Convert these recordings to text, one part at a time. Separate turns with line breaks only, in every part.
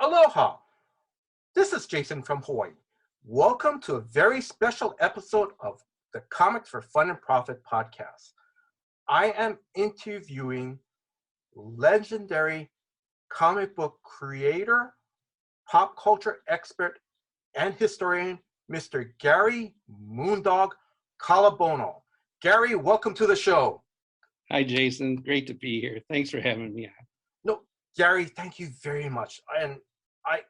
Aloha! This is Jason from Hawaii. Welcome to a very special episode of the Comics for Fun and Profit podcast. I am interviewing legendary comic book creator, pop culture expert, and historian, Mr. Gary Moondog Colabuono. Gary, welcome to the show.
Hi, Jason. Great to be here. Thanks for having me on.
No, Gary, thank you very much. And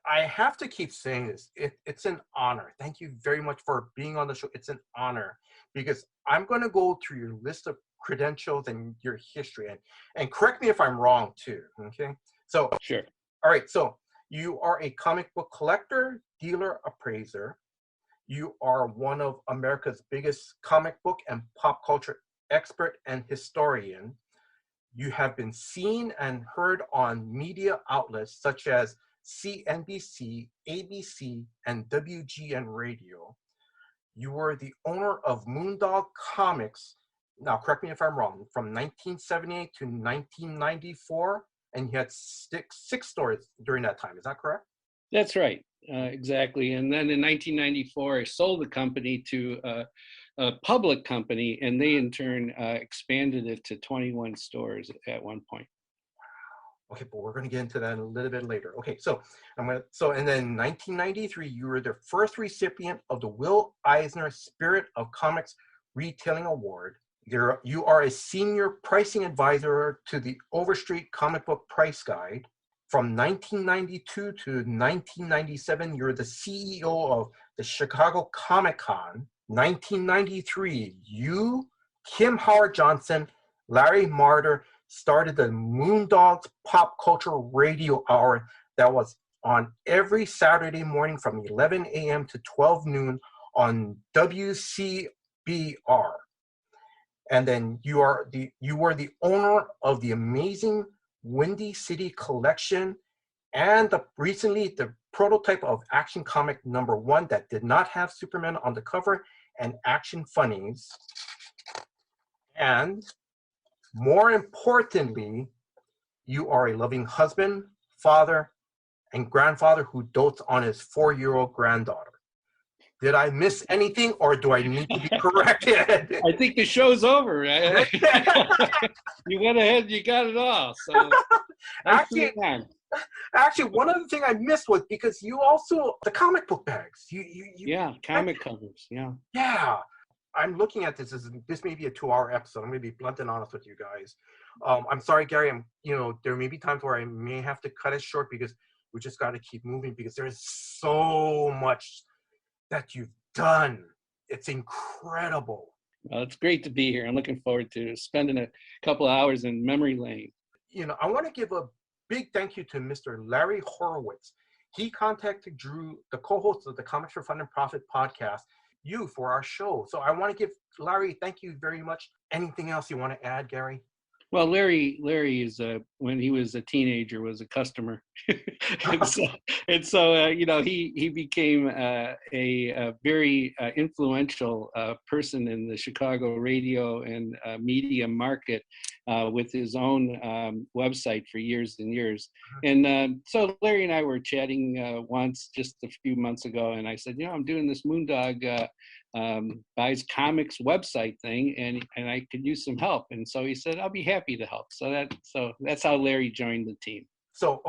I have to keep saying this. It's an honor. Thank you very much for being on the show. It's an honor because I'm going to go through your list of credentials and your history. And correct me if I'm wrong, too. Okay? So,
Sure.
All right. So you are a comic book collector, dealer, appraiser. You are one of America's biggest comic book and pop culture expert and historian. You have been seen and heard on media outlets such as CNBC, ABC, and WGN Radio. You were the owner of Moondog Comics, now correct me if I'm wrong, from 1978 to 1994, and you had six stores during that time. Is that correct?
That's right. Exactly. And then in 1994, I sold the company to a public company, and they in turn expanded it to 21 stores at one point.
Okay, but we're going to get into that a little bit later. Okay, and then in 1993, you were the first recipient of the Will Eisner Spirit of Comics Retailing Award. You are a senior pricing advisor to the Overstreet Comic Book Price Guide. From 1992 to 1997, you're the CEO of the Chicago Comic Con. 1993, you, Kim Howard Johnson, Larry Marder started the Moondog's Pop Culture Radio Hour that was on every Saturday morning from 11 a.m. to 12 noon on WCBR. And then you were the owner of the amazing Windy City Collection and recently the prototype of Action Comic #1 that did not have Superman on the cover and Action Funnies. And more importantly, you are a loving husband, father, and grandfather who dotes on his 4-year-old granddaughter. Did I miss anything, or do I need to be corrected?
I think the show's over. Right? You went ahead, you got it all. So
actually, one other thing I missed was because you also the comic book bags.
Yeah, comic covers. Yeah.
Yeah. I'm looking at this. This may be a 2-hour episode. I'm going to be blunt and honest with you guys. I'm sorry, Gary. There may be times where I may have to cut it short because we just got to keep moving because there's so much that you've done. It's incredible.
Well, it's great to be here. I'm looking forward to spending a couple hours in memory lane.
I want to give a big thank you to Mr. Larry Horowitz. He contacted Drew, the co-host of the Comics for Fun and Profit podcast, for our show. So I want to give Larry, thank you very much. Anything else you want to add, Gary?
Well, Larry is when he was a teenager was a customer, and so he became a very influential person in the Chicago radio and media market with his own website for years and years. And so Larry and I were chatting once just a few months ago, and I said, I'm doing this Moondog buys comics website thing, and I could use some help. And so he said, I'll be happy to help. So that's how Larry joined the team.
So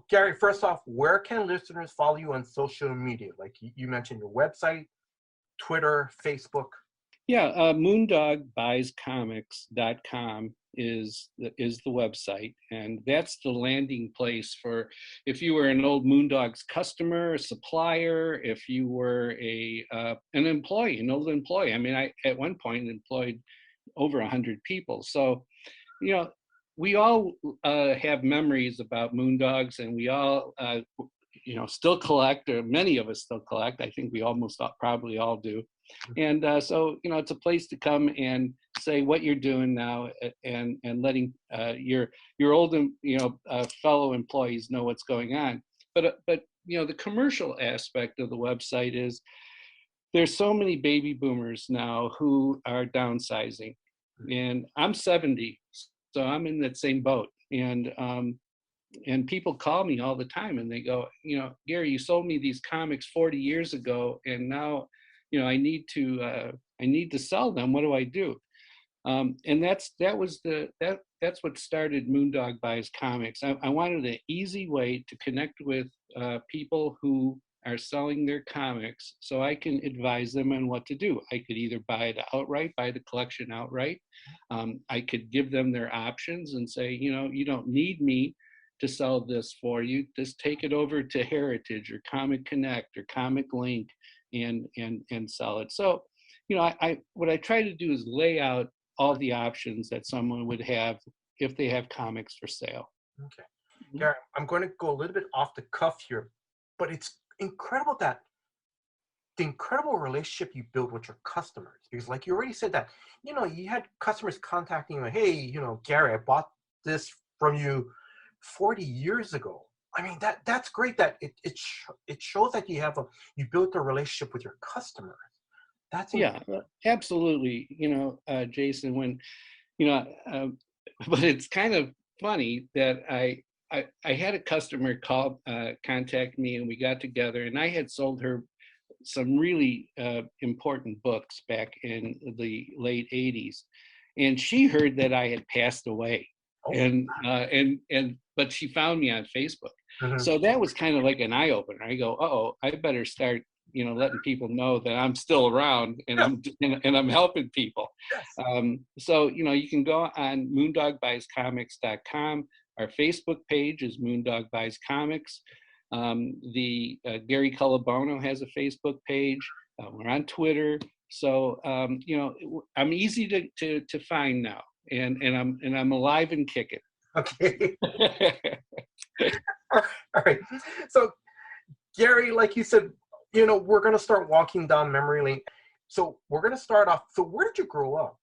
Gary, first off, where can listeners follow you on social media? Like you mentioned your website, Twitter, Facebook.
Yeah, moondogbuyscomics.com is the website, and that's the landing place for if you were an old Moondog's customer, supplier, if you were an employee, an old employee. I mean, I at one point employed over 100 people. So, we all have memories about Moondogs, and we all still collect, or many of us still collect. I think we probably all do. And so, it's a place to come and say what you're doing now, and letting your old fellow employees know what's going on. But the commercial aspect of the website is there's so many baby boomers now who are downsizing, and I'm 70, so I'm in that same boat. And and people call me all the time and they go, Gary, you sold me these comics 40 years ago, and now, I need to sell them. What do I do? And that's what started Moondog Buys Comics. I wanted an easy way to connect with people who are selling their comics, so I can advise them on what to do. I could either buy it outright, buy the collection outright. I could give them their options and say, you don't need me to sell this for you. Just take it over to Heritage or Comic Connect or Comic Link and sell it. So, what I try to do is lay out all the options that someone would have if they have comics for sale.
Okay. Gary, I'm going to go a little bit off the cuff here, but it's incredible that the incredible relationship you build with your customers, because like you already said that, you had customers contacting you, hey, Gary, I bought this from you 40 years ago. I mean, that's great that it shows that you built a relationship with your customers. That's
incredible. Yeah, absolutely. Jason, when, but it's kind of funny that I had a customer contact me, and we got together, and I had sold her some really important books back in the late 80s. And she heard that I had passed away. But she found me on Facebook. Mm-hmm. So that was kind of like an eye opener. I go, I better start, letting people know that I'm still around and I'm helping people. Yes. So, you can go on moondogbuyscomics.com. Our Facebook page is Moondog Buys Comics. The Gary Colabuono has a Facebook page. We're on Twitter. So, I'm easy to find now. And I'm alive and kicking.
Okay. All right. So, Gary, like you said, we're going to start walking down memory lane. So we're going to start off. So where did you grow up?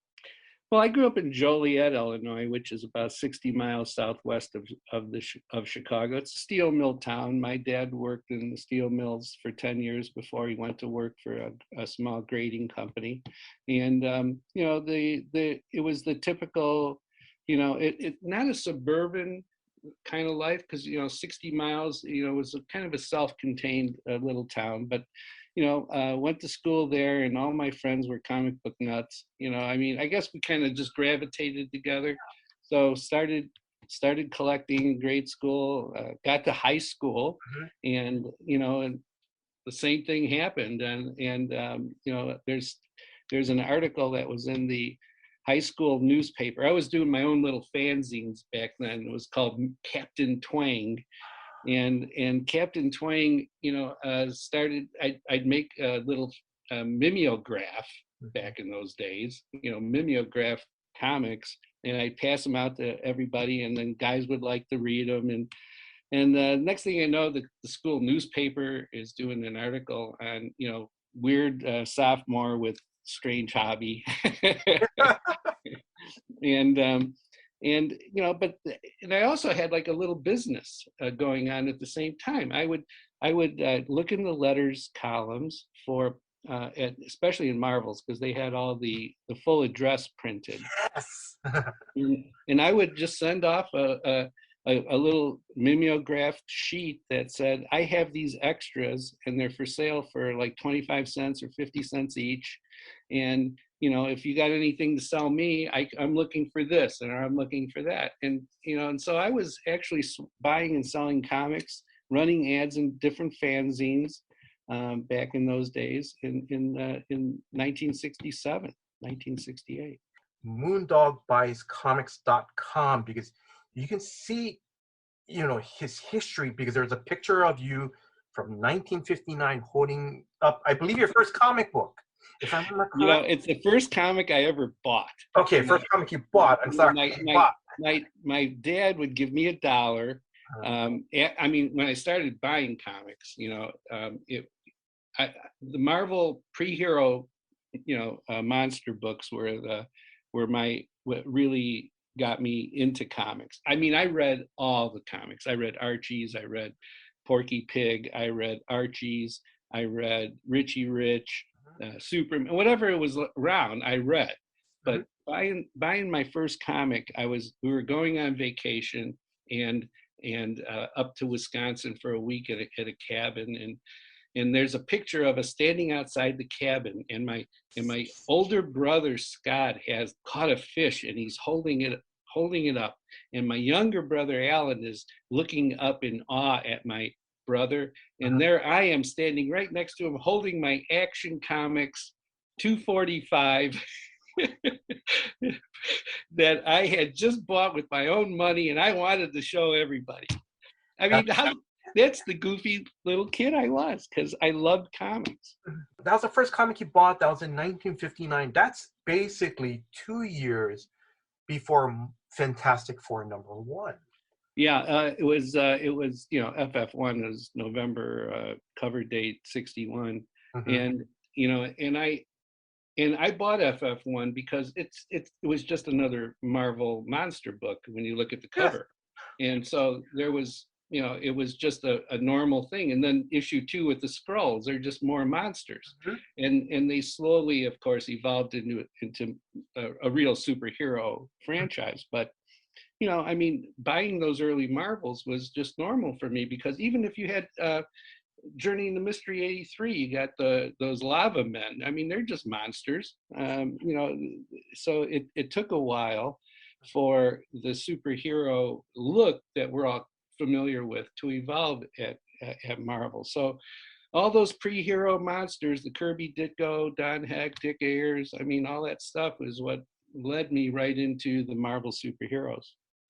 Well, I grew up in Joliet, Illinois, which is about 60 miles southwest of Chicago. It's a steel mill town. My dad worked in the steel mills for 10 years before he went to work for a small grading company. And, it was the typical, not a suburban kind of life, because 60 miles was kind of a self-contained little town, but went to school there, and all my friends were comic book nuts. I guess we kind of just gravitated together. So started collecting in grade school, got to high school, and and the same thing happened. And there's an article that was in the high school newspaper. I was doing my own little fanzines back then. It was called Captain Twang. And Captain Twang, started, I'd make a little mimeograph back in those days, mimeograph comics, and I'd pass them out to everybody, and then guys would like to read them. And the next thing I know, the school newspaper is doing an article on, weird sophomore with strange hobby. But I also had like a little business going on at the same time. I would look in the letters columns for, especially in Marvels, because they had all the full address printed.
Yes.
and I would just send off a little mimeographed sheet that said, I have these extras and they're for sale for like 25 cents or 50 cents each. And if you got anything to sell me, I'm looking for this and I'm looking for that. And, and so I was actually buying and selling comics, running ads in different fanzines back in those days in 1967, 1968.
MoondogBuysComics.com, because you can see, his history, because there's a picture of you from 1959 holding up, I believe, your first comic book. If I remember correctly.
It's the first comic I ever bought.
Okay, first comic you bought. I'm sorry.
My dad would give me $1. When I started buying comics, the Marvel pre-hero, monster books were what really got me into comics. I read all the comics. I read Archie's, I read Porky Pig, I read Archie's, I read Richie Rich, Superman, whatever it was around, I read. But buying my first comic, we were going on vacation, and and up to Wisconsin for a week at a cabin. And there's a picture of us standing outside the cabin, and my older brother Scott has caught a fish, and he's holding it up, and my younger brother Alan is looking up in awe at my brother, and there I am standing right next to him holding my Action Comics 245 that I had just bought with my own money, and I wanted to show everybody. I mean, that's the goofy little kid I was, because I loved comics.
That was the first comic you bought. That was in 1959. That's basically 2 years before Fantastic Four #1.
Yeah, it was FF1 was November cover date 61, and I bought FF1 because it was just another Marvel monster book when you look at the cover, and so there was. It was just a normal thing. And then issue 2 with the Skrulls, they're just more monsters. And they slowly, of course, evolved into a real superhero franchise. But, I mean, buying those early Marvels was just normal for me, because even if you had Journey into Mystery 83, you got those lava men. I mean, they're just monsters. So it took a while for the superhero look that we're all familiar with to evolve at Marvel. So all those pre-hero monsters, the Kirby Ditko, Don Heck, Dick Ayers, I mean, all that stuff is what led me right into the Marvel superheroes.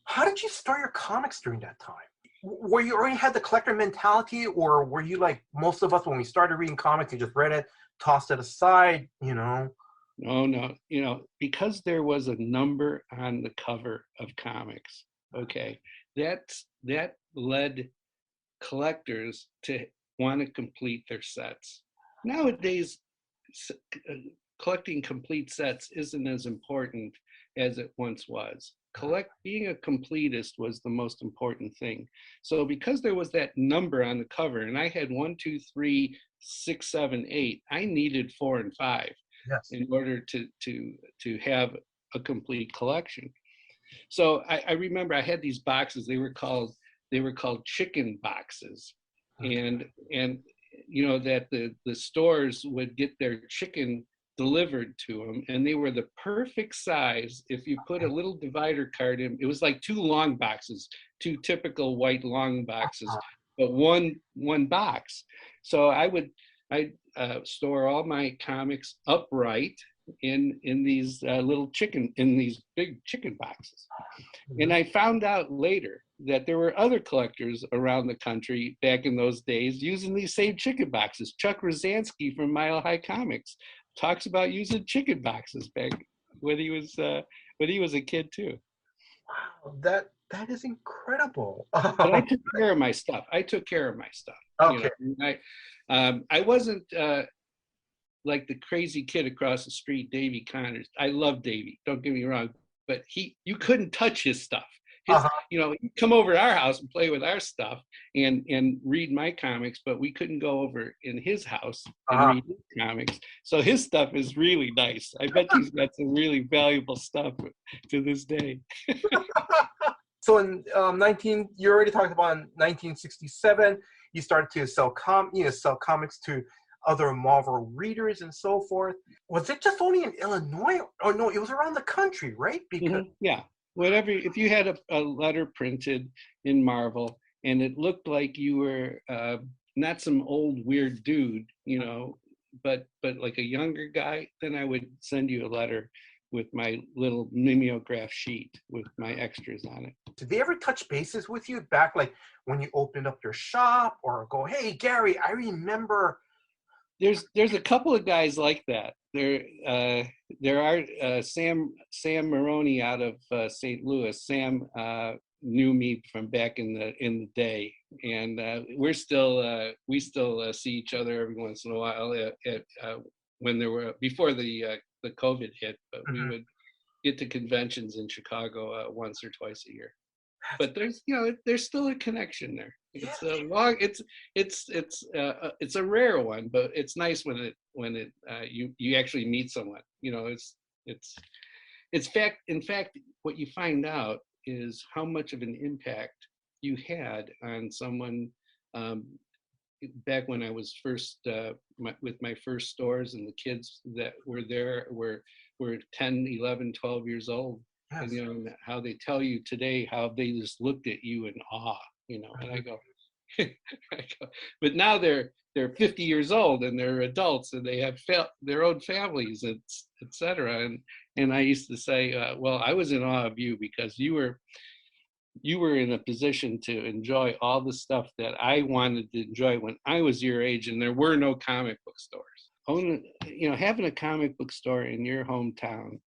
How did you start your comics during that time? Were you already had the collector mentality, or were you like most of us when we started reading comics, you just read it, tossed it aside, No,
because there was a number on the cover of comics, okay, that led collectors to want to complete their sets. Nowadays, collecting complete sets isn't as important as it once was. Being a completist was the most important thing. So because there was that number on the cover, and I had 1, 2, 3, 6, 7, 8, I needed 4 and 5 in order to have a complete collection. So I remember I had these boxes. They were called chicken boxes, and that the stores would get their chicken delivered to them, and they were the perfect size. If you put a little divider card in, it was like 2 long boxes, 2 typical white long boxes, but one box. So I'd store all my comics upright in these these big chicken boxes. And I found out later that there were other collectors around the country back in those days using these same chicken boxes. Chuck Rosansky from Mile High Comics talks about using chicken boxes back when he was a kid too.
Wow, that is incredible.
But I took care of my stuff. Okay. I wasn't like the crazy kid across the street, Davy Connors. I love Davy, don't get me wrong, but you couldn't touch his stuff. He'd come over to our house and play with our stuff and read my comics, but we couldn't go over in his house and read his comics. So his stuff is really nice. I bet he's got some really valuable stuff to this day.
So in you already talked about in 1967, you started to sell comics to other Marvel readers and so forth. Was it just only in Illinois? Oh no, it was around the country, right? Because
yeah, whatever. If you had a letter printed in Marvel and it looked like you were not some old weird dude, but like a younger guy, then I would send you a letter with my little mimeograph sheet with my extras on it.
Did they ever touch bases with you back, like when you opened up your shop, or go, "Hey Gary, I remember"?
There's a couple of guys like that. There are Sam Maroney out of St. Louis. Sam knew me from back in the day, and we still see each other every once in a while when there were before the COVID hit, but we would get to conventions in Chicago once or twice a year. But there's still a connection there. It's a long, it's a rare one, but it's nice when you actually meet someone. In fact, what you find out is how much of an impact you had on someone, um, back when I was first with my first stores, and the kids that were there were 10, 11, 12 years old. And
Yes.
you know, and how they tell you today how they just looked at you in awe, you know. And I
Mhm.
go, I go, but now they're 50 years old and they're adults and they have their own families, et cetera. And I used to say, well, I was in awe of you because you were in a position to enjoy all the stuff that I wanted to enjoy when I was your age, and there were no comic book stores. Having a comic book store in your hometown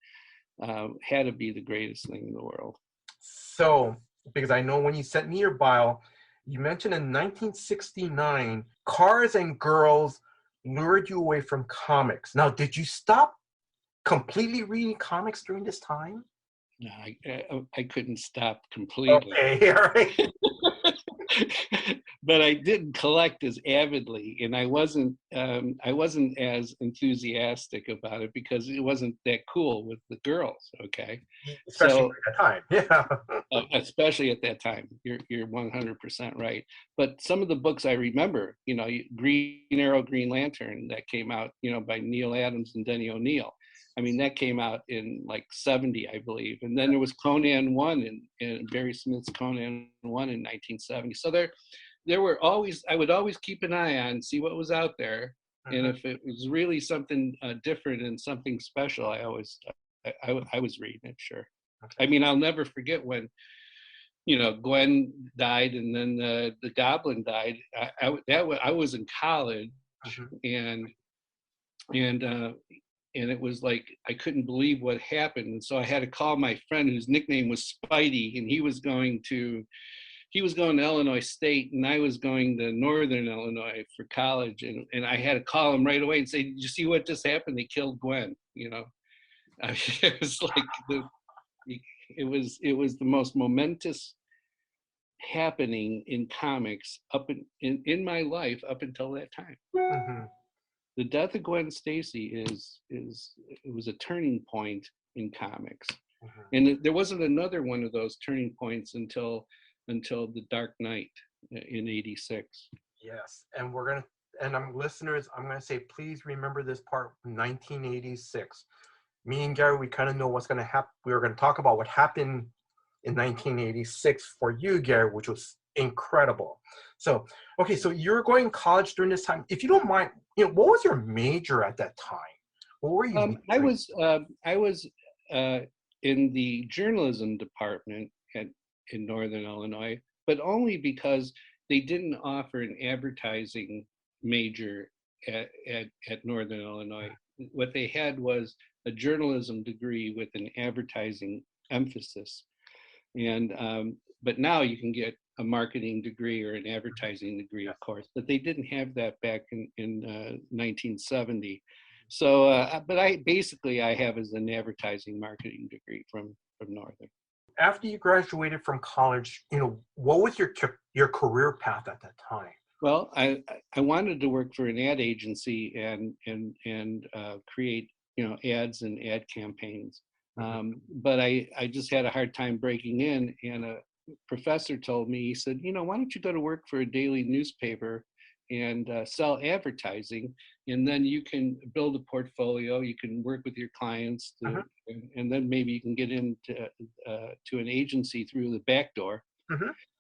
had to be the greatest thing in the world.
So, because I know when you sent me your bio, you mentioned in 1969, cars and girls lured you away from comics. Now, did you stop completely reading comics during this time?
No, I couldn't stop completely.
Okay, all right.
But I didn't collect as avidly, and I wasn't as enthusiastic about it because it wasn't that cool with the girls. Okay,
Especially
so
at that time. Yeah.
especially at that time, you're 100% right. But some of the books I remember, you know, Green Arrow, Green Lantern, that came out, you know, by Neil Adams and Denny O'Neil. I mean, that came out in like 70, I believe. And then there was Conan 1 and Barry Smith's Conan 1 in 1970. So there were always, I would always keep an eye on, see what was out there. And if it was really something different and something special, I was reading it, sure. I mean, I'll never forget when, you know, Gwen died and then the Goblin died. I was in college, and and uh, and it was like I couldn't believe what happened, and so I had to call my friend whose nickname was Spidey, and he was going to Illinois State, and I was going to Northern Illinois for college, and I had to call him right away and say, "Did you see what just happened? They killed Gwen." You know, I mean, it was like it was the most momentous happening in comics in my life up until that time.
Mhm.
The death of Gwen Stacy it was a turning point in comics, and there wasn't another one of those turning points until the Dark Knight in '86.
Yes, and listeners, I'm gonna say, please remember this part, 1986. Me and Gary, we kind of know what's gonna happen. We were gonna talk about what happened in 1986 for you, Gary, which was incredible. So, okay, so you're going to college during this time. If you don't mind, you know, what was your major at that time? What were you majoring?
I was in the journalism department in Northern Illinois, but only because they didn't offer an advertising major at Northern Illinois. What they had was a journalism degree with an advertising emphasis. And but now you can get a marketing degree or an advertising degree, of course, but they didn't have that back in 1970. So, but I have as an advertising marketing degree from Northern.
After you graduated from college, you know, what was your career path at that time?
Well, I wanted to work for an ad agency and create, you know, ads and ad campaigns. But I just had a hard time breaking in, and a professor told me, he said, you know, why don't you go to work for a daily newspaper and sell advertising, and then you can build a portfolio, you can work with your clients, and then maybe you can get into to an agency through the back door.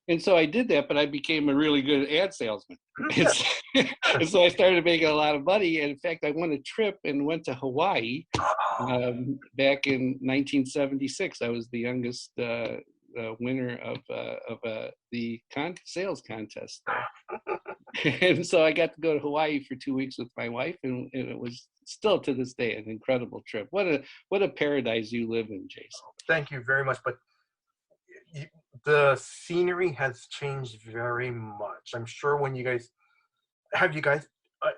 And so I did that, but I became a really good ad salesman. And so I started making a lot of money. And in fact, I won a trip and went to Hawaii back in 1976. I was the youngest winner of the sales contest there. And so I got to go to Hawaii for 2 weeks with my wife, and it was still to this day an incredible trip. What a paradise you live in, Jason.
Thank you very much. But the scenery has changed very much. I'm sure when you guys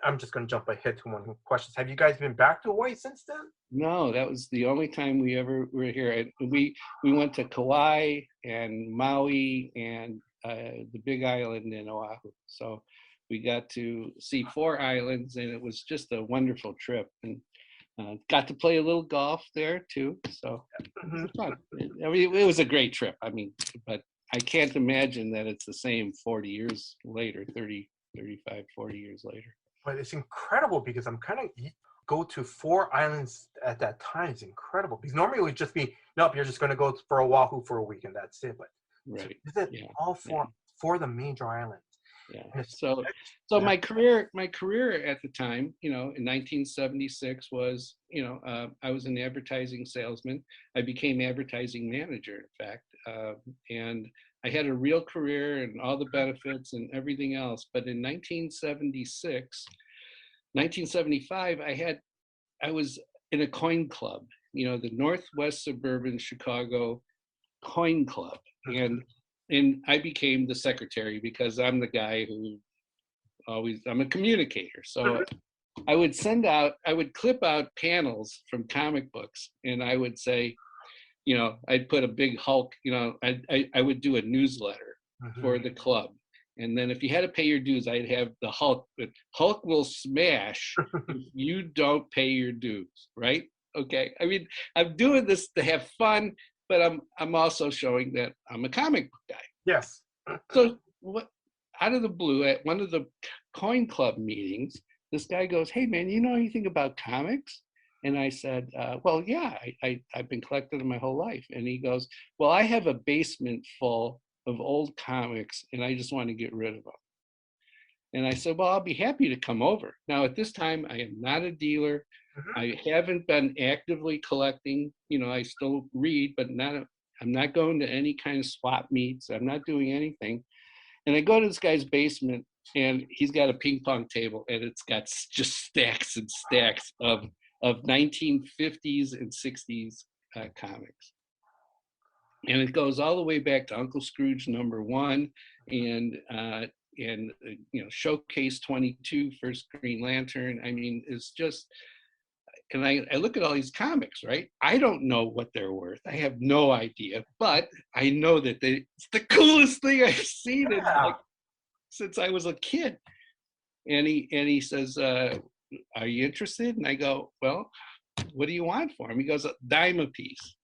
I'm just going to jump ahead to one of the questions. Have you guys been back to Hawaii since then?
No, that was the only time we ever were here. We went to Kauai and Maui and the Big Island in Oahu. So we got to see 4 islands, and it was just a wonderful trip. And got to play a little golf there too. So it was fun. I mean, it was a great trip. I mean, but I can't imagine that it's the same 40 years later, 30, 35, 40 years later.
But it's incredible because I'm kind of go to 4 islands at that time is incredible because normally it would just be nope, you're just going to go for Oahu for a week and that's it. But
Right.
visit
Yeah.
all four of the major islands.
Yeah. So my career at the time, in 1976 was, I was an advertising salesman. I became advertising manager, in fact, and I had a real career and all the benefits and everything else. But in 1975, I was in a coin club, the Northwest Suburban Chicago Coin Club, and I became the secretary because I'm the guy who I'm a communicator. So I would clip out panels from comic books, and I would say, I'd put a big Hulk, I would do a newsletter for the club. And then if you had to pay your dues, I'd have the Hulk, but Hulk will smash if you don't pay your dues, right? Okay. I mean, I'm doing this to have fun, but I'm also showing that I'm a comic book guy.
Yes.
So out of the blue, at one of the coin club meetings, this guy goes, "Hey man, you know anything about comics?" And I said, "Well, yeah, I've been collecting them my whole life." And he goes, "Well, I have a basement full of old comics and I just want to get rid of them." And I said, "Well, I'll be happy to come over." Now, at this time, I am not a dealer. I haven't been actively collecting. I still read, but I'm not going to any kind of swap meets. I'm not doing anything. And I go to this guy's basement, and he's got a ping pong table, and it's got just stacks and stacks of 1950s and 60s comics. And it goes all the way back to Uncle Scrooge #1 and Showcase 22, First Green Lantern. I mean, it's just, and I look at all these comics, right? I don't know what they're worth. I have no idea, but I know that it's the coolest thing I've seen since I was a kid. And he says, "Are you interested?" And I go, "Well, what do you want for him?" He goes, "A dime a piece."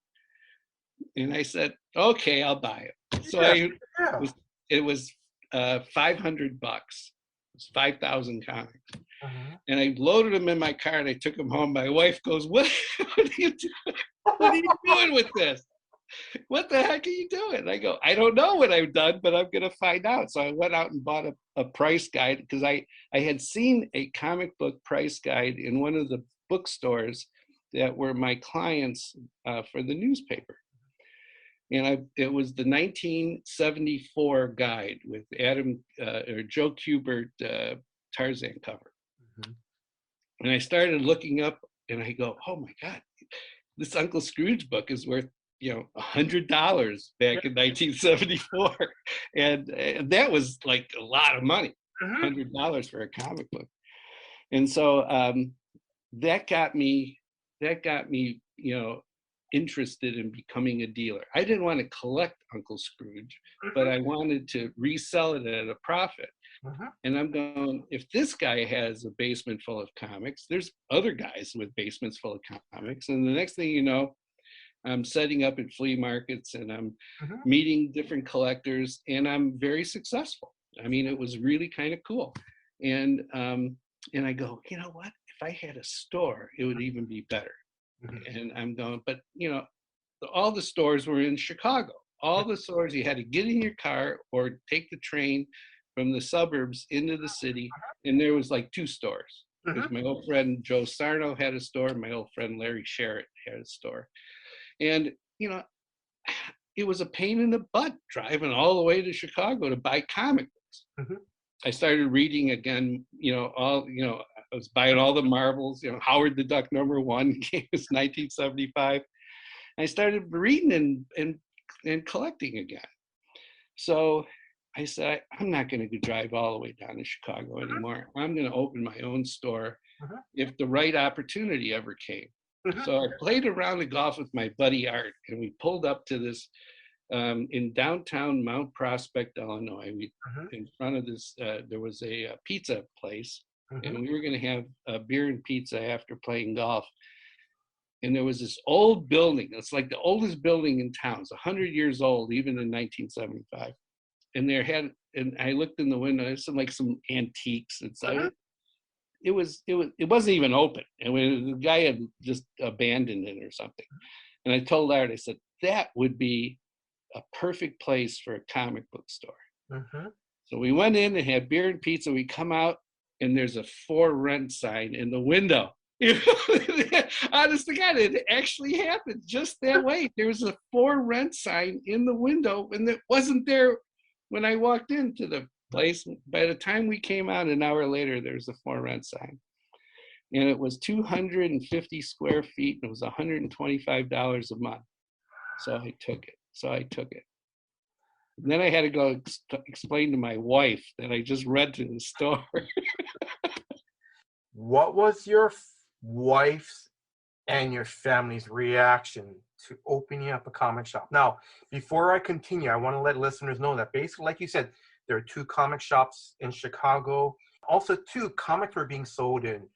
And I said, "Okay, I'll buy it." So it was $500. It was 5,000 comics. And I loaded them in my car and I took them home. My wife goes, what are you doing? What are you doing with this? What the heck are you doing? And I go, "I don't know what I've done, but I'm going to find out." So I went out and bought a price guide because I had seen a comic book price guide in one of the bookstores that were my clients for the newspaper. And it was the 1974 guide with Joe Kubert Tarzan cover. And I started looking up and I go, "Oh my God, this Uncle Scrooge book is worth, $100 back in 1974. And that was like a lot of money, $100 for a comic book. And so that got me, interested in becoming a dealer. I didn't want to collect Uncle Scrooge, but I wanted to resell it at a profit. And I'm going, if this guy has a basement full of comics, there's other guys with basements full of comics. And the next thing you know, I'm setting up at flea markets and I'm meeting different collectors and I'm very successful. I mean, it was really kind of cool. And I go, "You know what? If I had a store, it would even be better." And I'm going, but all the stores were in Chicago. All the stores, you had to get in your car or take the train from the suburbs into the city. And there was like 2 stores. Because my old friend Joe Sarno had a store. My old friend Larry Sherritt had a store. And, it was a pain in the butt driving all the way to Chicago to buy comic books. I started reading again, I was buying all the Marvels, Howard the Duck #1 came was 1975. I started reading and collecting again. So I said, I'm not going to drive all the way down to Chicago anymore. I'm going to open my own store if the right opportunity ever came. So I played around the golf with my buddy Art, and we pulled up to this in downtown Mount Prospect, Illinois. In front of this, there was a pizza place, and we were going to have a beer and pizza after playing golf. and there was this old building. It's like the oldest building in town. It's 100 years old, even in 1975. And I looked in the window. There's some antiques inside. It wasn't even open. And the guy had just abandoned it or something. And I told Art, I said, that would be a perfect place for a comic book store. So we went in and had beer and pizza. We come out and there's a for rent sign in the window. Honest to God, it actually happened just that way. There was a for rent sign in the window, and it wasn't there when I walked into the place. By the time we came out an hour later, there's a for rent sign. And it was 250 square feet, and it was $125 a month. So I took it. And then I had to go explain to my wife that I just rented the store.
What was your wife's and your family's reaction to opening up a comic shop? Now, before I continue, I want to let listeners know that basically, like you said, there are 2 comic shops in Chicago. Also, 2 comics were being sold in,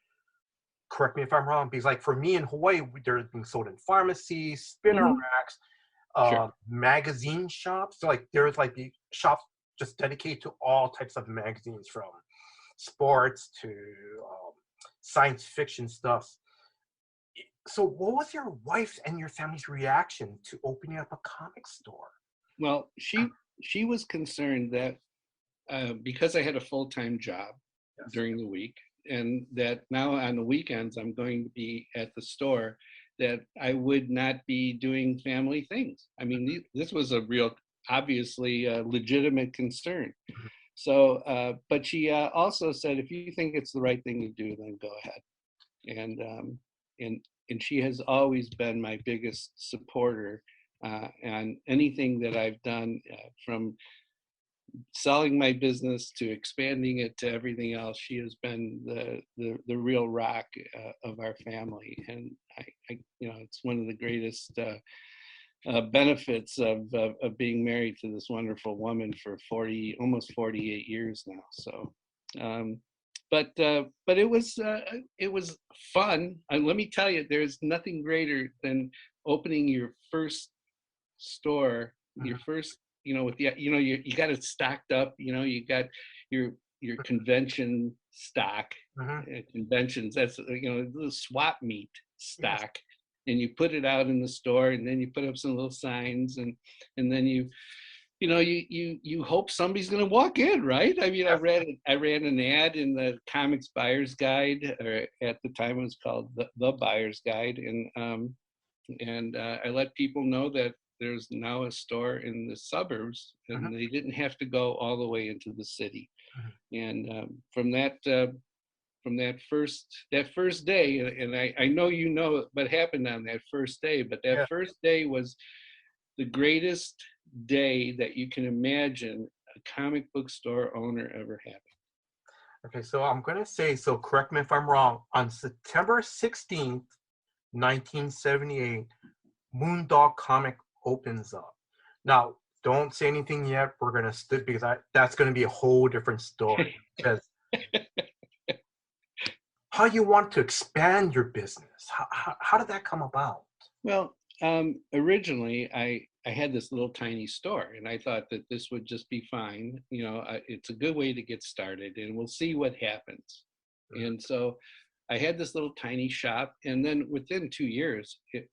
correct me if I'm wrong, because like for me in Hawaii, they're being sold in pharmacies, spinner racks,
Sure.
magazine shops. So like there's like the shops just dedicated to all types of magazines, from sports to science fiction stuff. So what was your wife's and your family's reaction to opening up a comic store?
Well, she was concerned that because I had a full-time job during the week, and that now on the weekends I'm going to be at the store, that I would not be doing family things. I mean, this was a real, obviously legitimate concern. So, but she also said, if you think it's the right thing to do, then go ahead. And she has always been my biggest supporter on anything that I've done, from selling my business to expanding it to everything else. She has been the real rock of our family, and I it's one of the greatest benefits of being married to this wonderful woman for almost 48 years now. So, but it was fun. And let me tell you, there's nothing greater than opening your first store, your first, with the, you got it stocked up, you got your convention stock, conventions, that's, the swap meet stock. And you put it out in the store, and then you put up some little signs, and then you hope somebody's going to walk in, right? I mean, I ran an ad in the Comics Buyer's Guide, or at the time it was called the Buyer's Guide, and I let people know that there's now a store in the suburbs, and they didn't have to go all the way into the city. And from that first day, and I know what happened on that first day, but that first day was the greatest day that you can imagine a comic book store owner ever having.
Okay, so I'm going to say, so correct me if I'm wrong, on September 16th, 1978, Moondog Comic opens up. Now, don't say anything yet. We're going to because that's going to be a whole different story. Because how you want to expand your business? How did that come about?
Well, originally I had this little tiny store, and I thought that this would just be fine. It's a good way to get started, and we'll see what happens. And so I had this little tiny shop, and then within 2 years, it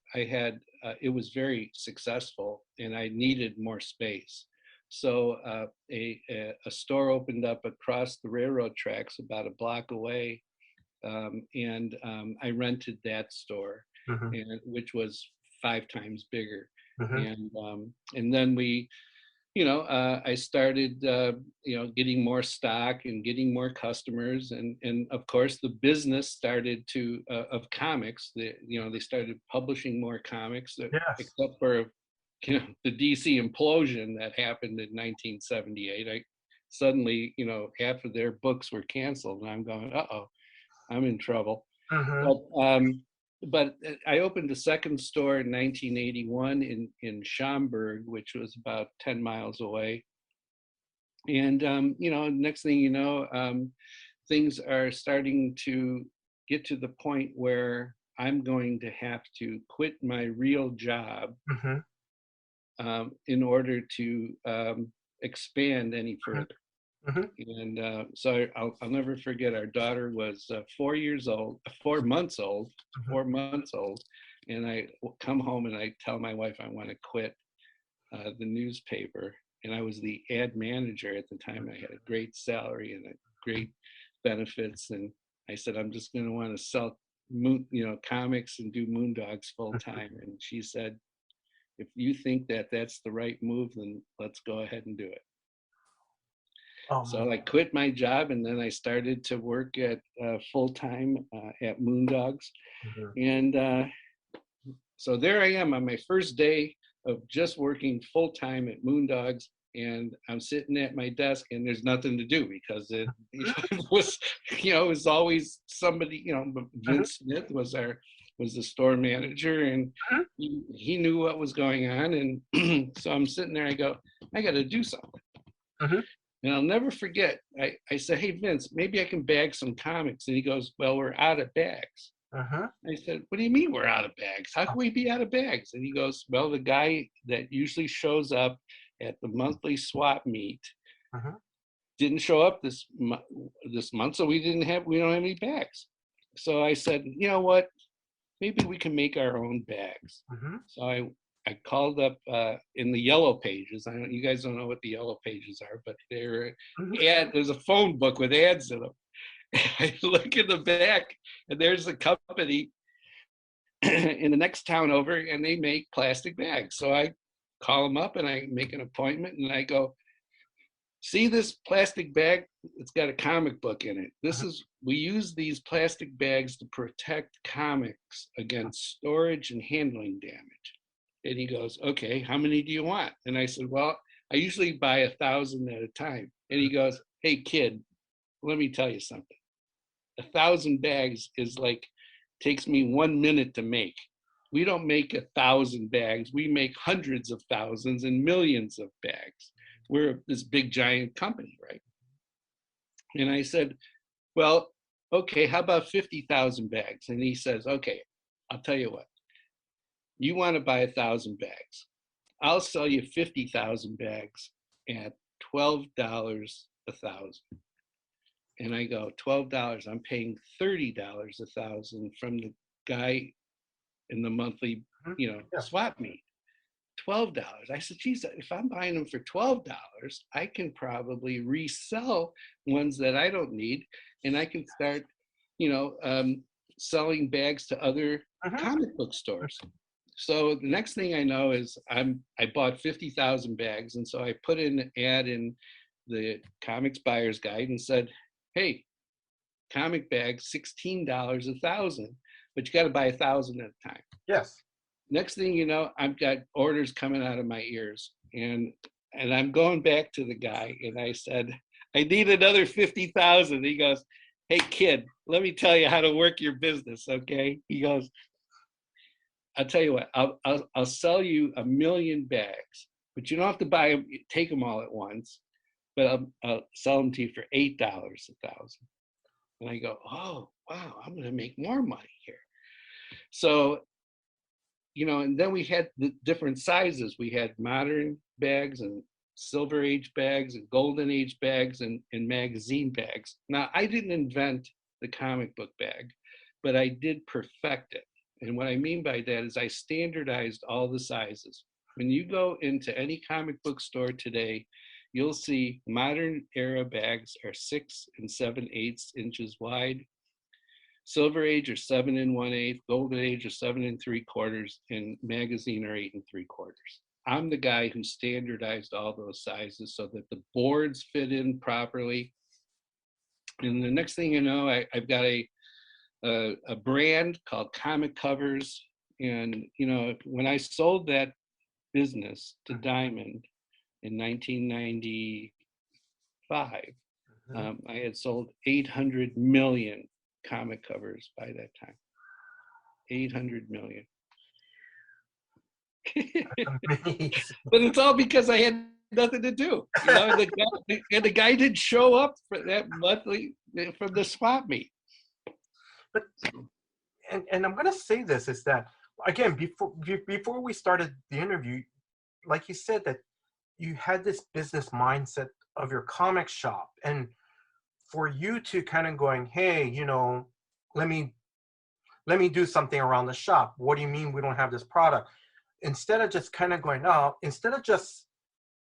was very successful, and I needed more space. So a store opened up across the railroad tracks about a block away, and I rented that store, which was 5 times bigger. And then we, I started, getting more stock and getting more customers, and of course the business started of comics. They started publishing more comics, except for, the DC implosion that happened in 1978. Suddenly, half of their books were canceled, and I'm going, uh-oh, I'm in trouble. But I opened a second store in 1981 in Schaumburg, which was about 10 miles away. And, next thing you know, things are starting to get to the point where I'm going to have to quit my real job in order to expand any further. And so I'll never forget, our daughter was 4 months old, and I come home and I tell my wife I want to quit the newspaper. And I was the ad manager at the time. I had a great salary and a great benefits, and I said, I'm just going to want to sell comics and do Moondogs full time. And she said, if you think that that's the right move, then let's go ahead and do it. So I quit my job, and then I started to work at full time at Moondogs. And so there I am on my first day of just working full time at Moondogs, and I'm sitting at my desk, and there's nothing to do because it was, it was always somebody. Vince Smith was the store manager, and he knew what was going on. And so I'm sitting there. I go, I got to do something. And I'll never forget. I said, hey Vince, maybe I can bag some comics. And he goes, well, we're out of bags. I said, what do you mean we're out of bags? How can we be out of bags? And he goes, well, the guy that usually shows up at the monthly swap meet didn't show up this month, so we don't have any bags. So I said, you know what? Maybe we can make our own bags. So I called up in the yellow pages. You guys don't know what the yellow pages are, but there's a phone book with ads in them. I look in the back, and there's a company in the next town over, and they make plastic bags. So I call them up, and I make an appointment, and I go, see this plastic bag? It's got a comic book in it. We use these plastic bags to protect comics against storage and handling damage. And he goes, okay, how many do you want? And I said, well, I usually buy 1,000 at a time. And he goes, hey kid, let me tell you something. 1,000 bags takes me 1 minute to make. We don't make 1,000 bags. We make hundreds of thousands and millions of bags. We're this big giant company, right? And I said, well, okay, how about 50,000 bags? And he says, okay, I'll tell you what. You want to buy 1,000 bags. I'll sell you 50,000 bags at $12 1,000. And I go, $12, I'm paying $30 1,000 from the guy in the monthly, swap meet. $12. I said, geez, if I'm buying them for $12, I can probably resell ones that I don't need, and I can start, selling bags to other comic book stores. So the next thing I know is I bought 50,000 bags, and so I put in an ad in the Comics Buyer's Guide and said, hey, comic bags, $16 1,000, but you got to buy 1,000 at a time.
Yes.
Next thing you know, I've got orders coming out of my ears, and I'm going back to the guy, and I said, I need another 50,000. He goes, hey kid, let me tell you how to work your business, okay? He goes, I'll tell you what, I'll sell you 1 million bags, but you don't have to take them all at once, but I'll sell them to you for $8 1,000. And I go, oh, wow, I'm going to make more money here. So, and then we had the different sizes. We had modern bags and Silver Age bags and Golden Age bags and magazine bags. Now, I didn't invent the comic book bag, but I did perfect it. And what I mean by that is I standardized all the sizes. When you go into any comic book store today, you'll see modern era bags are 6 7/8 inches wide. Silver Age are 7 1/8, Golden Age are 7 3/4, and magazine are 8 3/4. I'm the guy who standardized all those sizes so that the boards fit in properly. And the next thing you know, I've got a brand called Comic Covers. And, when I sold that business to Diamond in 1995, I had sold 800 million comic covers by that time. 800 million. But it's all because I had nothing to do. The guy didn't show up for that monthly from the swap meet.
But and I'm going to say this is that, again, before we started the interview, like you said, that you had this business mindset of your comic shop, and for you to kind of going, hey, let me do something around the shop. What do you mean we don't have this product? Instead of just kind of going, oh, instead of just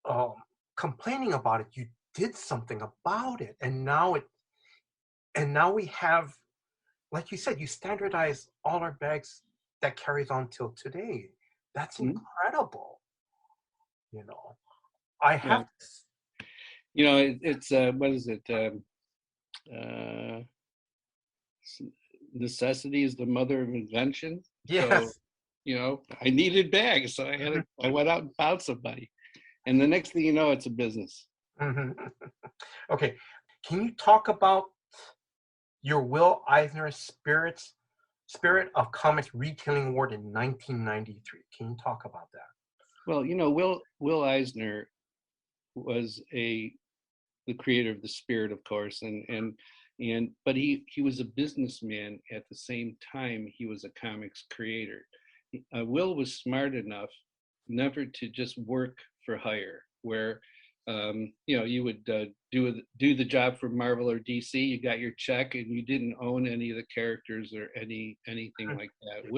um, complaining about it, you did something about it, and now we have, like you said, you standardize all our bags that carries on till today. That's
Mhm.
incredible. You know, I
Yeah.
have to.
It's what is it? Uh, Necessity is the mother of invention. So,
Yes.
I needed bags, so I went out and found somebody, and the next thing you know, it's a business.
Hmm. Okay. Can you talk about your Will Eisner Spirit of Comics Retailing Award in 1993? Can you talk about that?
Well, Will Eisner was the creator of the Spirit, of course, and but he was a businessman at the same time. He was a comics creator. Will was smart enough never to just work for hire, where you would do the job for Marvel or DC. You got your check, and you didn't own any of the characters or anything like that.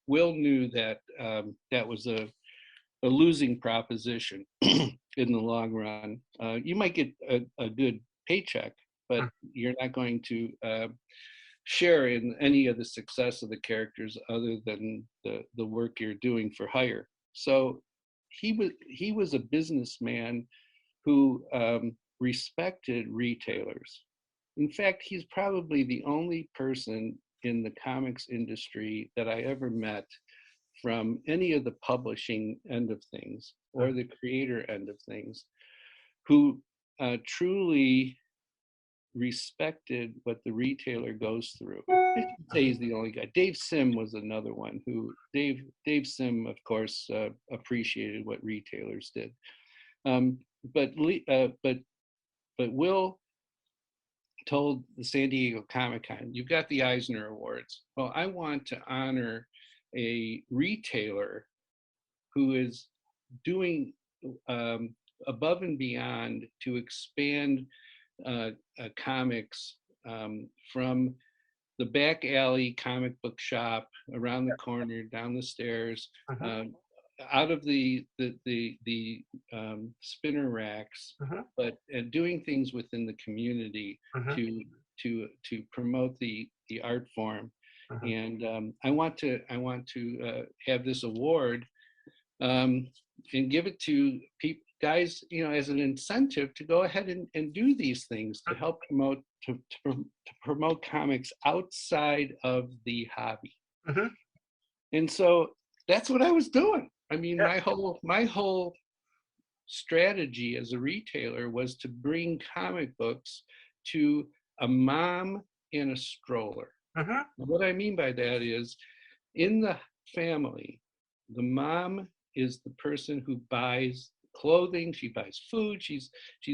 Will knew that that was a losing proposition in the long run. You might get a good paycheck, but you're not going to share in any of the success of the characters other than the work you're doing for hire. So he was a businessman who respected retailers. In fact, he's probably the only person in the comics industry that I ever met from any of the publishing end of things or the creator end of things who truly respected what the retailer goes through. I should say he's the only guy. Dave Sim was another one who Dave Sim, of course, appreciated what retailers did. Um, but Will told the San Diego Comic-Con, "You've got the Eisner Awards. Well, I want to honor a retailer who is doing above and beyond to expand comics from the back alley comic book shop around the corner, down the stairs, out of the spinner racks, but doing things within the community to promote the art form." And I want to have this award and give it to guys, as an incentive to go ahead and do these things to help promote comics outside of the hobby. And so that's what I was doing. I mean,
Yeah.
my whole strategy as a retailer was to bring comic books to a mom in a stroller. What I mean by that is, in the family, the mom is the person who buys clothing, she buys food, she's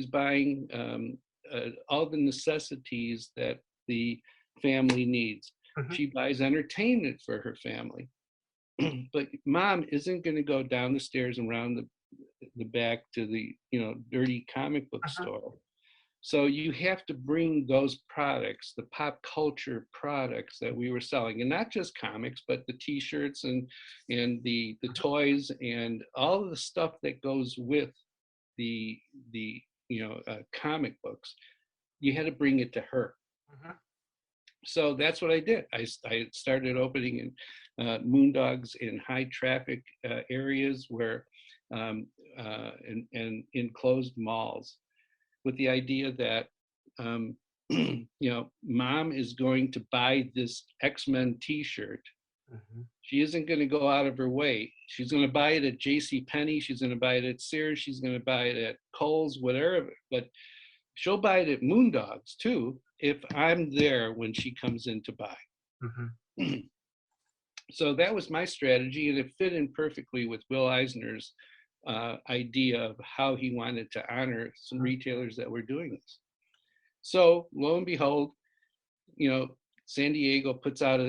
buying all the necessities that the family needs. She buys entertainment for her family. But mom isn't going to go down the stairs and around the back to the dirty comic book store. So you have to bring those products, the pop culture products that we were selling, and not just comics, but the T-shirts and the toys and all of the stuff that goes with the comic books. You had to bring it to her. So that's what I did. I started opening in Moondogs in high traffic areas where and enclosed malls, with the idea that mom is going to buy this X-Men T-shirt. She isn't going to go out of her way. She's going to buy it at J.C. Penney. She's going to buy it at Sears. She's going to buy it at Kohl's, whatever. But she'll buy it at Moondogs too if I'm there when she comes in to buy. So that was my strategy, and it fit in perfectly with Will Eisner's idea of how he wanted to honor some retailers that were doing this. So lo and behold, San Diego puts out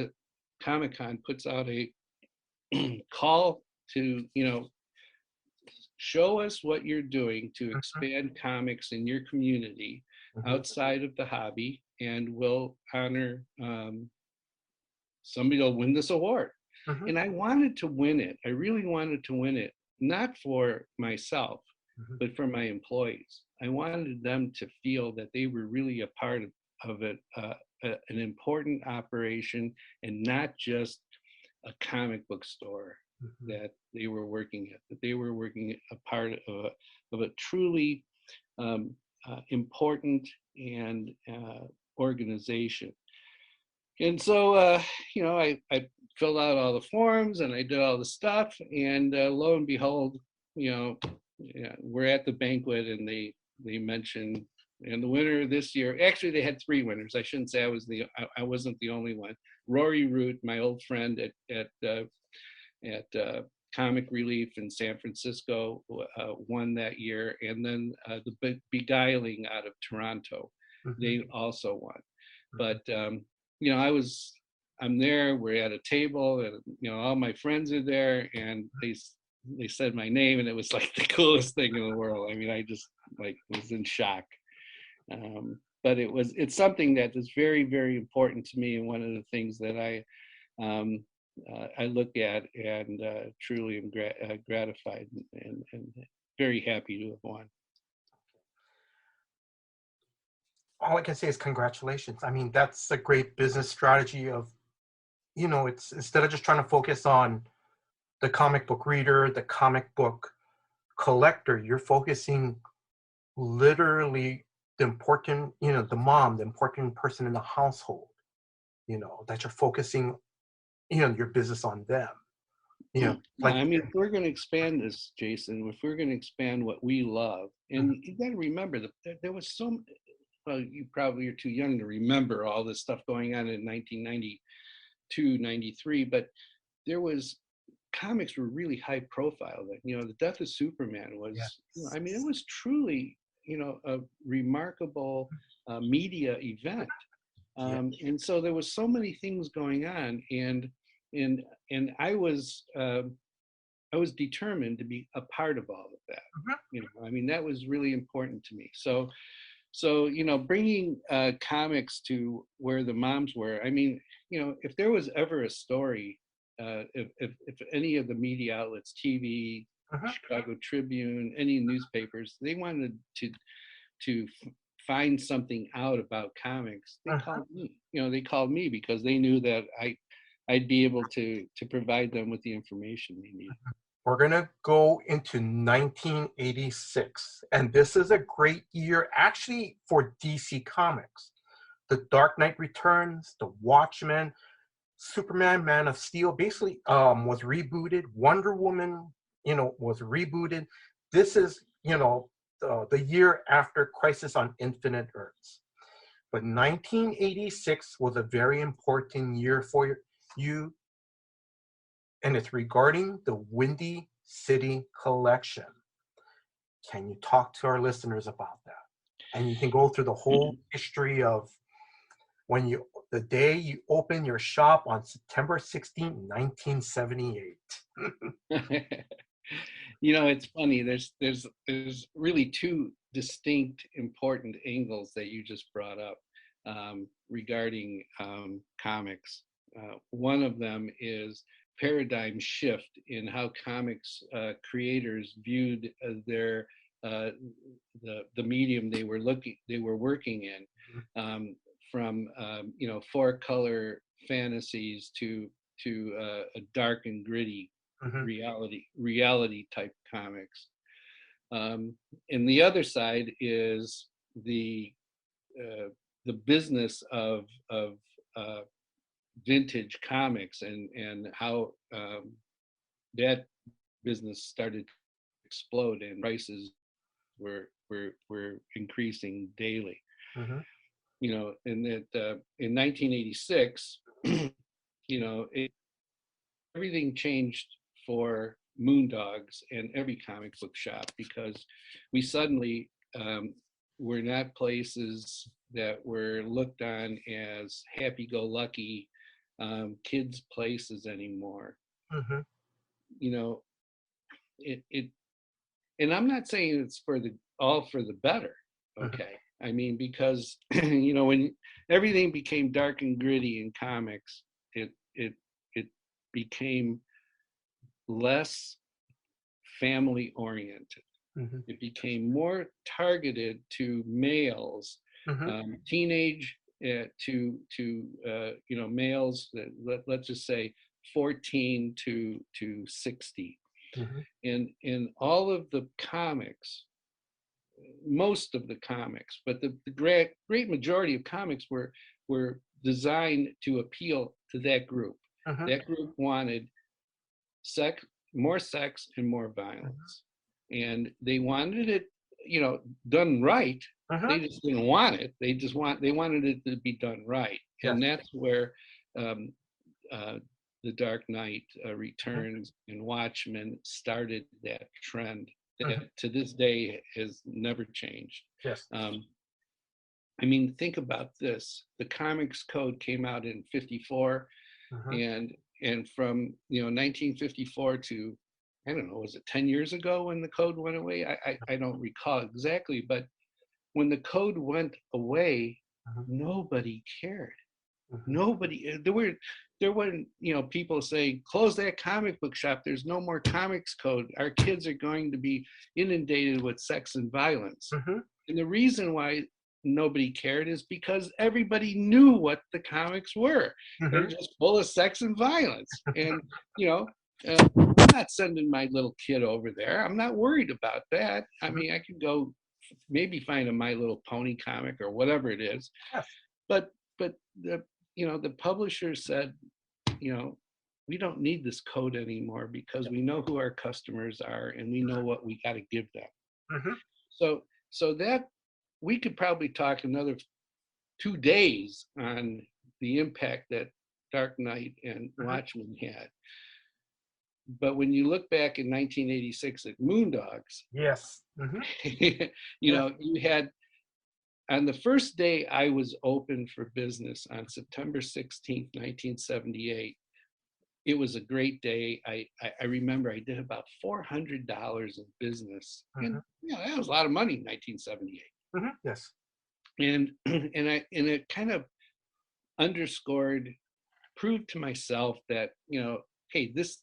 Comic-Con puts out a call to, show us what you're doing to expand comics in your community outside of the hobby, and we'll honor somebody will win this award. And I wanted to win it. I really wanted to win it, not for myself, but for my employees. I wanted them to feel that they were really a part of it, an important operation, and not just a comic book store that they were working at, that they were working a part of a truly important and organization. And so, I filled out all the forms and I did all the stuff, and lo and behold, we're at the banquet, and they mentioned, and the winner this year, actually they had 3 winners. I shouldn't say I wasn't the only one. Rory Root, my old friend at Comic Relief in San Francisco, won that year, and then the Beguiling out of Toronto, they also won. But I'm there, we're at a table, and all my friends are there, and they said my name, and it was like the coolest thing in the world. I mean, I just was in shock. But it's something that is very, very important to me, and one of the things that I look at and truly am gratified and very happy to have won.
All I can say is congratulations. I mean, that's a great business strategy of, it's instead of just trying to focus on the comic book reader, the comic book collector, you're focusing literally the important, the mom, the important person in the household, that you're focusing, your business on them.
I mean, if we're going to expand this, Jason, if we're going to expand what we love, and you got to remember that there was well, you probably are too young to remember all this stuff going on in 1992, 93, but comics were really high profile. The death of Superman was, I mean, it was truly, a remarkable media event. And so there was so many things going on, and I was determined to be a part of all of that. I mean, that was really important to me. So bringing comics to where the moms were. I mean, if there was ever a story, if any of the media outlets, TV, Chicago Tribune, any newspapers, they wanted to find something out about comics, they called me. They called me because they knew that I'd be able to provide them with the information they needed.
We're going to go into 1986, and this is a great year actually for DC Comics. The Dark Knight Returns, The Watchmen, Superman, Man of Steel basically was rebooted. Wonder Woman, was rebooted. This is, the year after Crisis on Infinite Earths. But 1986 was a very important year for you, and it's regarding the Windy City Collection. Can you talk to our listeners about that? And you can go through the whole history of the day you open your shop on September 16, 1978.
It's funny. There's really 2 distinct, important angles that you just brought up regarding comics. One of them is paradigm shift in how comics creators viewed the medium they were working in, from 4-color fantasies to a dark and gritty reality type comics. And the other side is the business of vintage comics and how that business started to explode, and prices were increasing daily. And that in 1986, everything changed for Moondogs and every comic book shop, because we suddenly were not places that were looked on as happy-go-lucky kids' places anymore.
Mm-hmm.
You know, it and I'm not saying it's for the all for the better.
Mm-hmm.
Okay. I mean, because you know, when everything became dark and gritty in comics, it became less family oriented.
Mm-hmm.
It became more targeted to males,
Mm-hmm.
teenage to you know, males that let's just say 14 to 60.
Mm-hmm.
And in all of the comics, most of the comics, but the great majority of comics were designed to appeal to that group.
Mm-hmm.
That group wanted sex, more sex, and more
Mm-hmm.
violence, and they wanted it, you know, done right.
Mm-hmm.
They just didn't want it. They wanted it to be done right,
Yes.
and that's where um, uh, the Dark Knight
Mm-hmm.
Returns and Watchmen started that trend
Mm-hmm.
that to this day has never changed.
Yes.
Um, I mean, think about this. The Comics Code came out in 54,
Mm-hmm.
and from, you know, 1954 to, I don't know, was it 10 years ago when the code went away? I don't recall exactly, but when the code went away,
Mm-hmm.
nobody cared.
Mm-hmm.
Nobody, there weren't, you know, people saying, close that comic book shop. There's no more comics code. Our kids are going to be inundated with sex and violence.
Mm-hmm.
And the reason why nobody cared is because everybody knew what the comics were. They're
Mm-hmm.
just full of sex and violence. And, you know, I'm not sending my little kid over there. I'm not worried about that. I
Mm-hmm.
mean, I could go maybe find a My Little Pony comic or whatever it is.
Yes.
But the, you know, the publisher said, you know, we don't need this code anymore because we know who our customers are and we know what we got to give them.
Mm-hmm.
So that we could probably talk another 2 days on the impact that Dark Knight and
Mm-hmm.
Watchmen had. But when you look back in 1986 at Moondogs,
Yes. Mm-hmm.
you
Yes.
know, you had on the first day I was open for business on September 16th, 1978. It was a great day. I remember I did about $400 in business,
Mm-hmm.
and you know, that was a lot of money in 1978.
Mm-hmm. Yes.
And and it kind of underscored, proved to myself that, you know, hey, this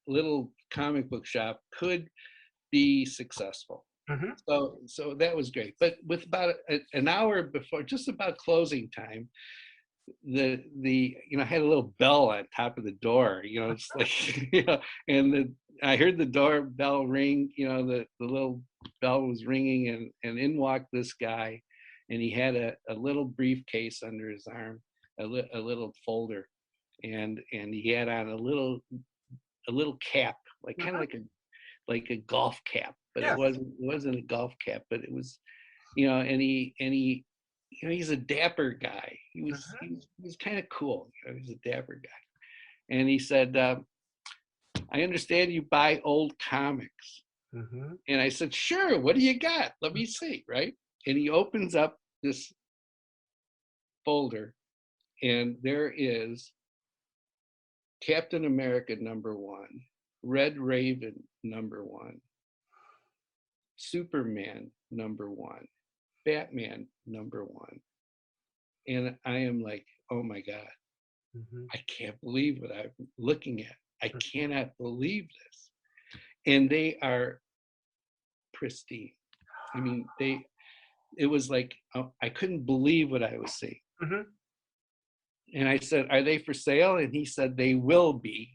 little comic book shop could be successful.
Mm-hmm.
So that was great. But with about an hour before, just about closing time, the you know, I had a little bell on top of the door, you know, it's like you know, and I heard the doorbell ring, you know, the little bell was ringing, and in walked this guy, and he had a little briefcase under his arm, a little folder, and he had on a little cap, like kind of
Mm-hmm.
like a golf cap, but
Yes.
it wasn't a golf cap, but it was, you know, and he you know, he's a dapper guy.
Mm-hmm.
He was kind of cool. You know, he's a dapper guy. And he said, I understand you buy old comics.
Mm-hmm.
And I said, sure, what do you got? Let me see, right? And he opens up this folder, and there is Captain America #1, Red Raven #1, Superman #1, Batman #1. And I am like, oh my God,
Mm-hmm.
I can't believe what I'm looking at. I cannot believe this. And they are pristine. I mean, it was like, oh, I couldn't believe what I was seeing.
Mm-hmm.
And I said, are they for sale? And he said, they will be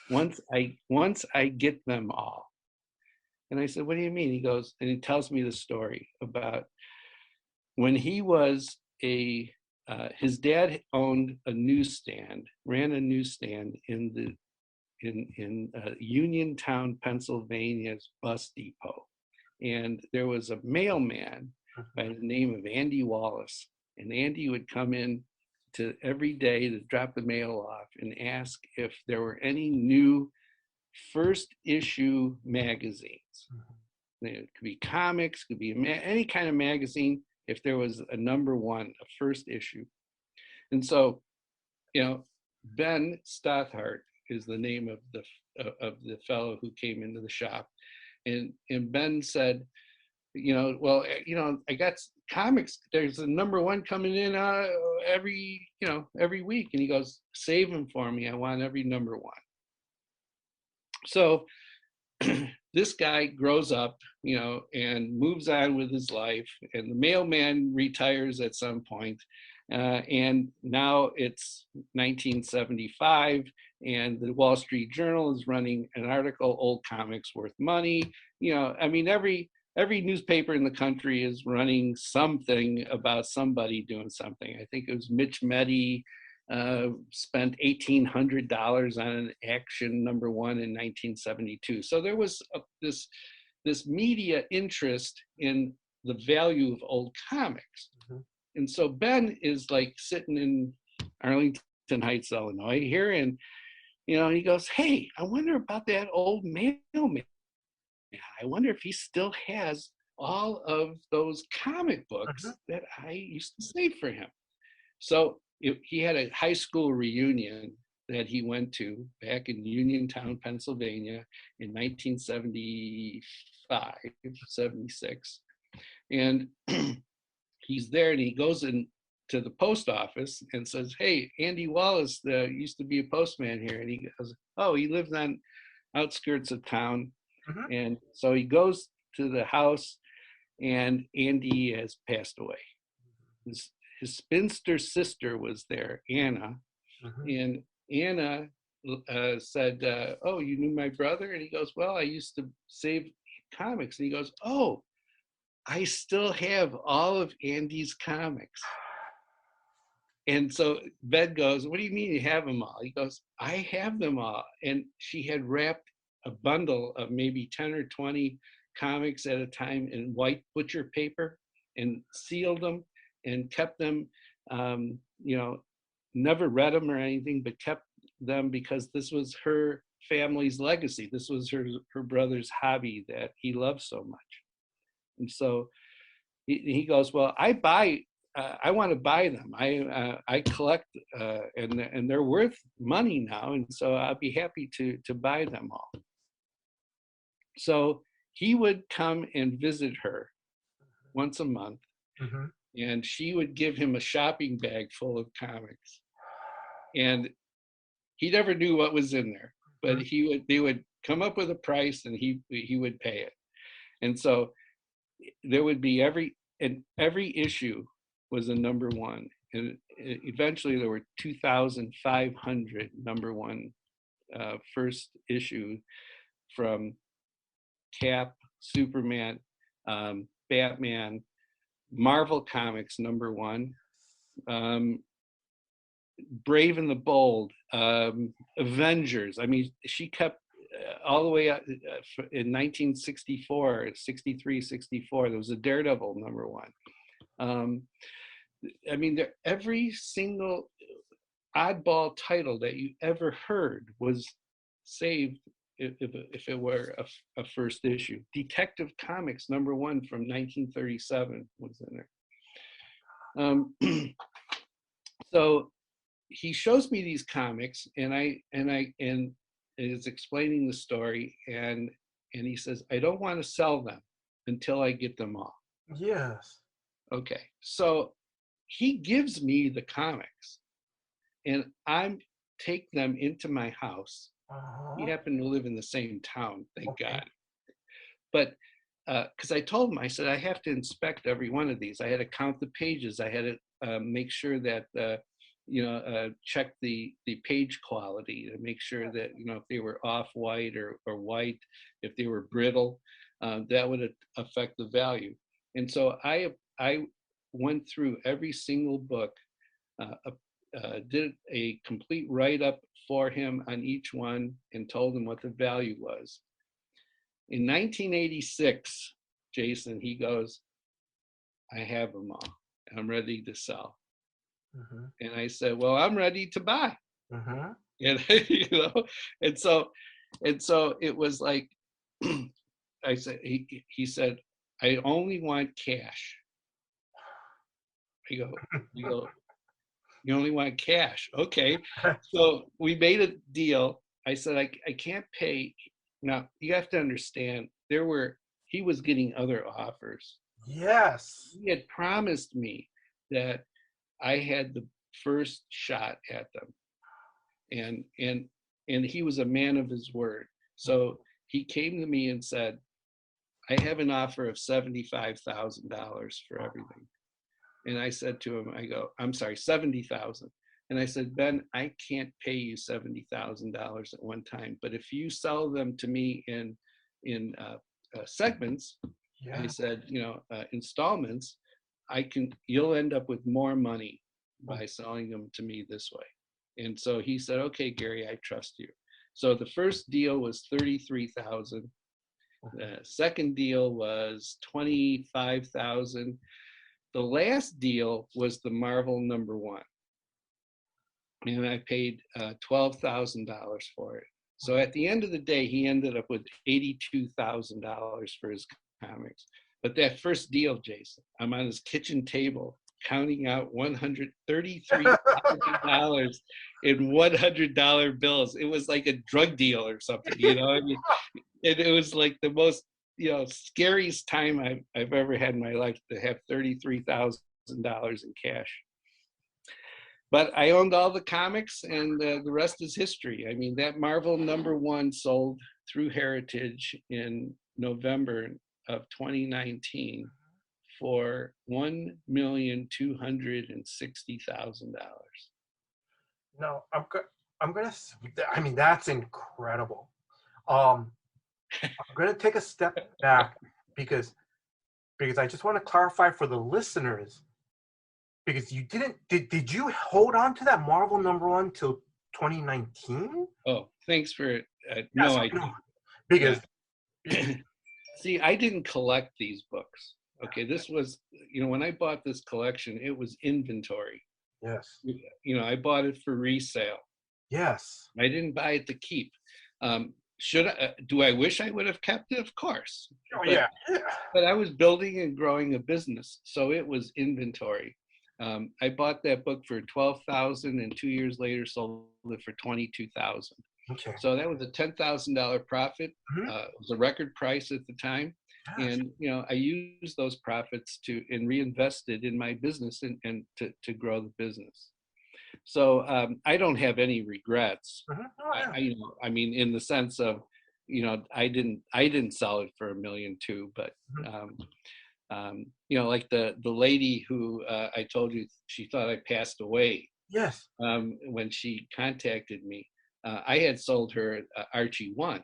once I get them all. And I said, what do you mean? He goes, and he tells me the story about when he was his dad owned a newsstand, ran a newsstand in Uniontown, Pennsylvania's bus depot. And there was a mailman by the name of Andy Wallace. And Andy would come in to every day to drop the mail off and ask if there were any new first issue magazines. It could be comics, could be any kind of magazine, if there was a #1, a first issue. And so, Ben Stothart is the name of the fellow who came into the shop, and Ben said, well, I got comics. There's a number one coming in every week, and he goes, save them for me. I want every number one. So this guy grows up, and moves on with his life, and the mailman retires at some point. And now it's 1975, and the Wall Street Journal is running an article, Old Comics Worth Money. Every newspaper in the country is running something about somebody doing something. I think it was Mitch Meddy spent $1,800 on an Action number one in 1972. So there was this media interest in the value of old comics. Mm-hmm. And so Ben is like sitting in Arlington Heights, Illinois here, and he goes, hey, I wonder about that old mailman. I wonder if he still has all of those comic books that I used to save for him. So he had a high school reunion that he went to back in Uniontown, Pennsylvania in 1975, 76. And he's there, and he goes in to the post office and says, hey, Andy Wallace used to be a postman here. And he goes, oh, he lives on outskirts of town. Mm-hmm. And so he goes to the house, and Andy has passed away. His spinster sister was there, Anna. Mm-hmm. And Anna said, oh, you knew my brother? And he goes, well, I used to save comics. And he goes, oh, I still have all of Andy's comics. And so Ben goes, what do you mean you have them all? He goes, I have them all. And she had wrapped a bundle of maybe 10 or 20 comics at a time in white butcher paper and sealed them and kept them, never read them or anything, but kept them because this was her family's legacy. This was her brother's hobby that he loved so much. And so he goes, well, I want to buy them. I collect, and they're worth money now. And so I'll be happy to buy them all. So he would come and visit her once a month, mm-hmm. and she would give him a shopping bag full of comics. And he never knew what was in there, but they would come up with a price, and he would pay it. And so there would be every issue was a number one, and eventually there were 2,500 number one first issue from Cap, Superman, Batman, Marvel Comics number one, Brave and the Bold, Avengers. I mean, she kept all the way up in 1964, 63, 64. There was a Daredevil number one. I mean, every single oddball title that you ever heard was saved if it were a first issue. Detective Comics number one from 1937 was in there. So he shows me these comics, and is explaining the story, and he says, I don't want to sell them until I get them all.
Yes.
Okay, so he gives me the comics, and I take them into my house. Uh-huh. We happen to live in the same town, thank God. But because I told him, I said, I have to inspect every one of these. I had to count the pages. I had to make sure that, check the page quality to make sure that, if they were off-white or white, if they were brittle, that would affect the value. And so I went through every single book, did a complete write-up for him on each one, and told him what the value was. In 1986, Jason, he goes, I have them all. I'm ready to sell. Mm-hmm. And I said, well, I'm ready to buy. Mm-hmm. And and so it was like, I said, he said, I only want cash. I go, You only want cash. Okay. So we made a deal. I said, I can't pay. Now, you have to understand, he was getting other offers.
Yes.
He had promised me that I had the first shot at them. And he was a man of his word. So he came to me and said, I have an offer of $75,000 for everything. And I said to him, I go, I'm sorry, 70,000. And I said, Ben, I can't pay you $70,000 at one time, but if you sell them to me in segments,
Yeah.
I said, installments, you'll end up with more money by selling them to me this way. And so he said, okay, Gary, I trust you. So the first deal was 33,000. The second deal was 25,000. The last deal was the Marvel #1. And I paid $12,000 for it. So at the end of the day, he ended up with $82,000 for his comics. But that first deal, Jason, I'm on his kitchen table counting out $133,000 in $100 bills. It was like a drug deal or something, I mean, it was like the most, scariest time I've ever had in my life, to have $33,000 in cash. But I owned all the comics, and the rest is history. I mean, that Marvel #1 sold through Heritage in November of 2019 for $1,260,000.
No, I'm gonna. I mean, that's incredible. I'm gonna take a step back because I just want to clarify for the listeners, because you did you hold on to that Marvel #1 till 2019?
Oh, thanks for
Yes,
no,
I
I
know. Because
see, I didn't collect these books. Okay, this was, when I bought this collection, it was inventory.
yes,
I bought it for resale.
yes.
I didn't buy it to keep. Do I wish I would have kept it? Of course.
Oh
But,
yeah.
but I was building and growing a business, so it was inventory. I bought that book for $12,000, and 2 years later sold it for $22,000.
Okay.
So that was a $10,000 profit.
Mhm.
It was a record price at the time.
Yes.
And I used those profits and reinvested in my business and to grow the business. So I don't have any regrets.
Mhm. Oh, yeah.
I mean, in the sense of, I didn't sell it for $1.2 million, but like the lady who I told you, she thought I passed away
Yes.
when she contacted me. I had sold her Archie 1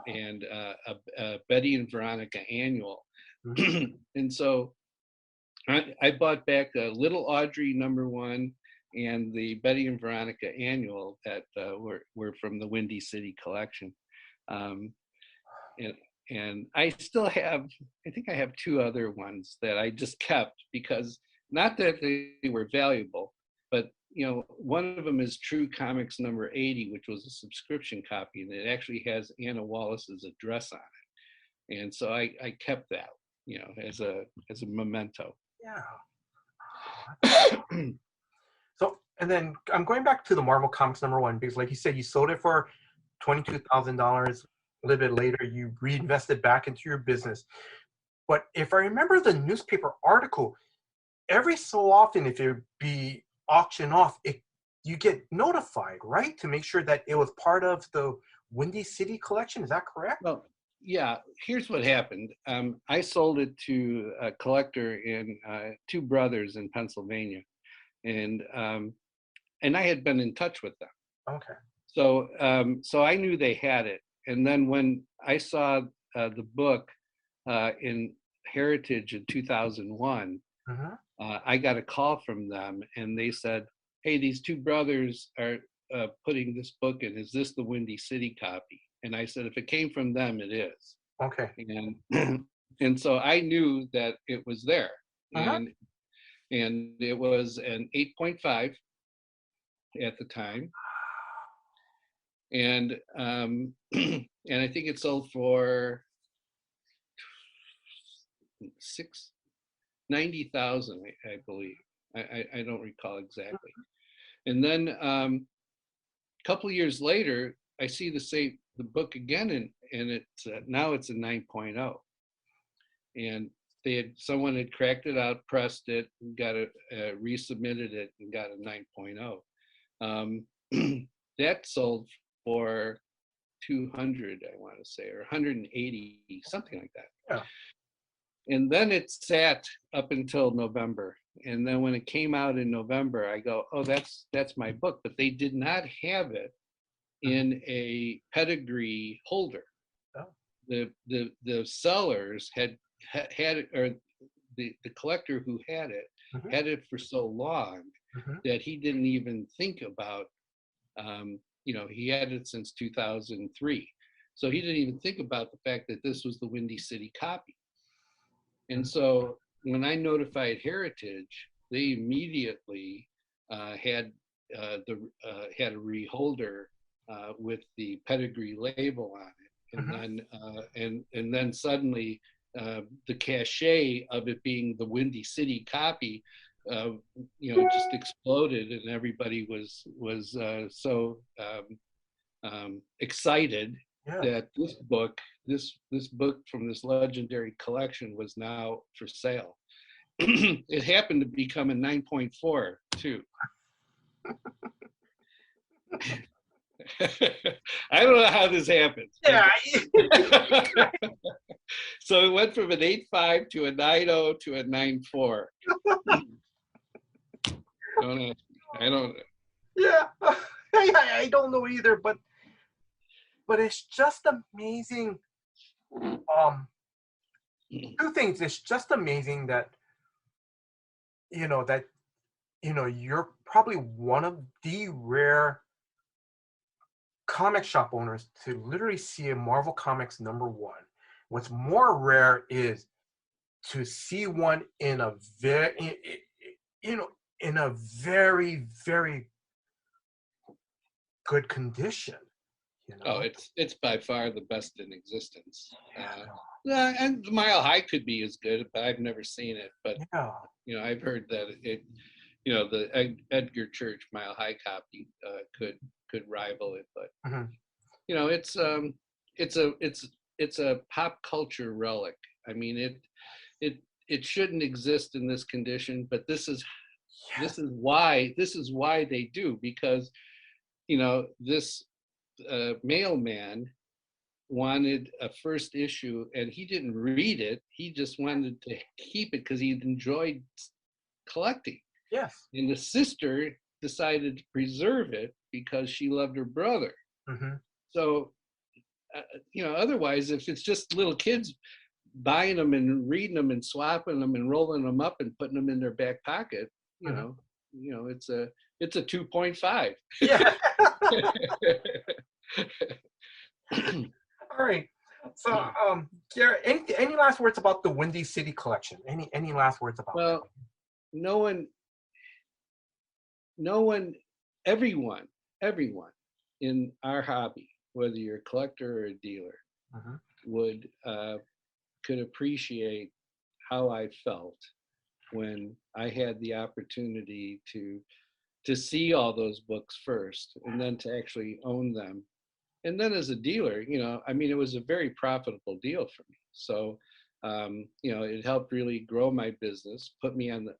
and a Betty and Veronica annual.
Mhm.
And so I bought back a Little Audrey #1 and the Betty and Veronica annual that were from the Windy City collection. Um, and, and I still have, I think I have 2 other ones that I just kept because, not that they were valuable, but one of them is True Comics #80, which was a subscription copy, and it actually has Anna Wallace's address on it. And so I kept that, as a memento.
Yeah. So, and then I'm going back to the Marvel Comics #1 because, like you said, you sold it for $22,000. A little bit later, you reinvested back into your business. But if I remember the newspaper article, every so often, if it be auctioned off, you get notified, right, to make sure that it was part of the Windy City collection. Is that correct?
Well, yeah, here's what happened. I sold it to a collector in 2 brothers in Pennsylvania, and I had been in touch with them.
Okay.
So I knew they had it. And then when I saw the book in Heritage in 2001,
Mhm.
I got a call from them, and they said, "Hey, these 2 brothers are putting this book in. Is this the Windy City copy?" And I said, "If it came from them, it is."
Okay.
And and so I knew that it was there,
Uh-huh.
and it was an 8.5 at the time, and and I think it sold for 90,000, I believe. I don't recall exactly. And then a couple of years later, I see the book again, and it's now it's a 9.0, and someone had cracked it out, pressed it, got it, resubmitted it, and got a 9.0. That sold for 200, I want to say, or 180, something like that.
Yeah.
And then it sat up until November. And then when it came out in November, I go, oh, that's my book. But they did not have it in a pedigree holder.
Oh.
The sellers had it, or the collector who had it had it for so long that he didn't even think about, he had it since 2003. So he didn't even think about the fact that this was the Windy City copy. And so when I notified Heritage, they immediately had a reholder with the pedigree label on it, and then suddenly the cachet of it being the Windy City copy, just exploded, and everybody was so excited that this book from this legendary collection was now for sale. It happened to become a 9.4 too. I don't know how this happened.
Yeah.
So it went from an 8.5 to a 9.0 to a 9.4. I don't know.
Yeah. I don't know either, but it's just amazing. Two things. It's just amazing that you're probably one of the rare comic shop owners to literally see a Marvel Comics #1. What's more rare is to see one in a very, very good condition.
Oh, it's by far the best in existence. And Mile High could be as good, but I've never seen it. But I've heard that the Edgar Church Mile High copy could rival it. But it's a pop culture relic. I mean, it shouldn't exist in this condition, but this is why they do, because this mailman wanted a first issue, and he didn't read it. He just wanted to keep it because he enjoyed collecting.
Yes.
And the sister decided to preserve it because she loved her brother. So, otherwise, if it's just little kids buying them and reading them and swapping them and rolling them up and putting them in their back pocket, it's a 2.5.
Yeah. All right. So, Gary, any last words about the Windy City collection? Any last words about?
Well, no one, everyone in our hobby, whether you're a collector or a dealer, could appreciate how I felt when I had the opportunity to see all those books first, and then to actually own them. And then as a dealer, it was a very profitable deal for me. So, it helped really grow my business, put me on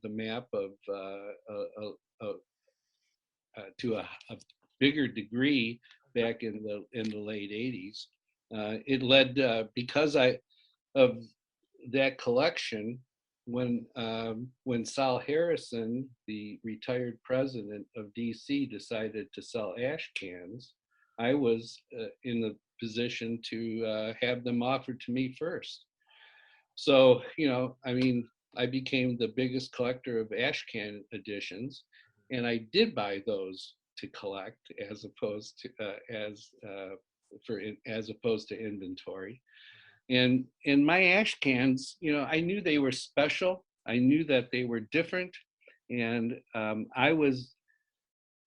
the map of to a bigger degree back in the late 80s. It led because of that collection, when Sal Harrison, the retired president of DC, decided to sell ash cans, I was in the position to have them offered to me first. So, I became the biggest collector of ash can editions, and I did buy those to collect as opposed to inventory. And my ash cans, I knew they were special. I knew that they were different, and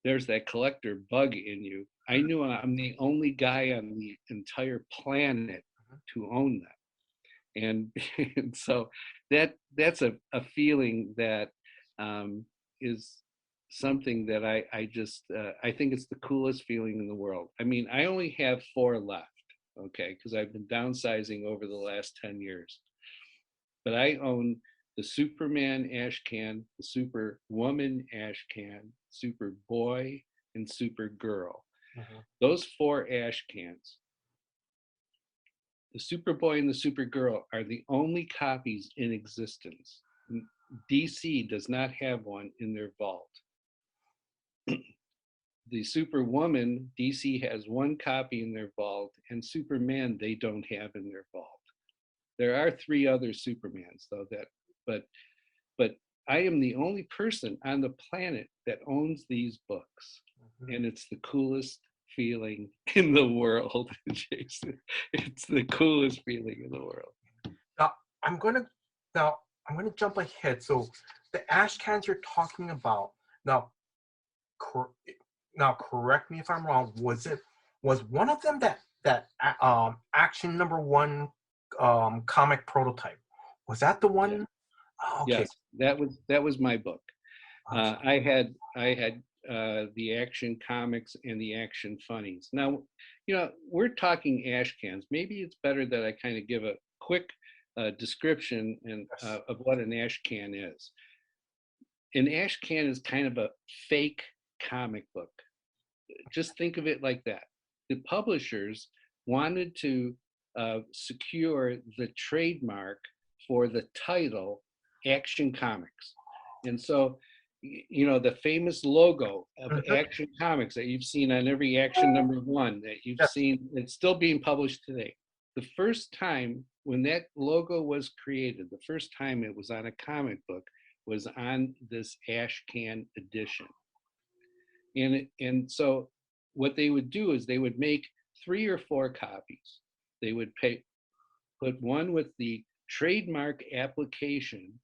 there's that collector bug in you. I knew I'm the only guy on the entire planet to own them. And so that's a feeling that is something that I just I think it's the coolest feeling in the world. I mean, I only have 4 left, okay, because I've been downsizing over the last 10 years. But I own the Superman ash can, the Superwoman ash can, Superboy, and Supergirl. Those 4 ash cans, the Superboy and the Supergirl, are the only copies in existence. DC does not have one in their vault. The Superwoman, DC has 1 copy in their vault, and Superman they don't have in their vault. There are 3 other Supermans though, but I am the only person on the planet that owns these books, and it's the coolest feeling in the world, Jason. It's the coolest feeling in the world.
Now I'm gonna jump ahead. So the ash cans you're talking about now. Now, correct me if I'm wrong. Was one of them that Action #1 comic prototype? Was that the one?
Yeah.
Oh, okay.
Yes, that was my book. I had the Action Comics and the Action Funnies. Now, we're talking ash cans. Maybe it's better that I kind of give a quick description of what an ash can is. An ash can is kind of a fake comic book. Just think of it like that. The publishers wanted to secure the trademark for the title Action Comics. And so, the famous logo of Action Comics that you've seen on every Action #1 that you've seen, it's still being published today. The first time when that logo was created, the first time it was on a comic book was on this ash can edition. And so what they would do is they would make 3 or 4 copies. They would put one with the trademark application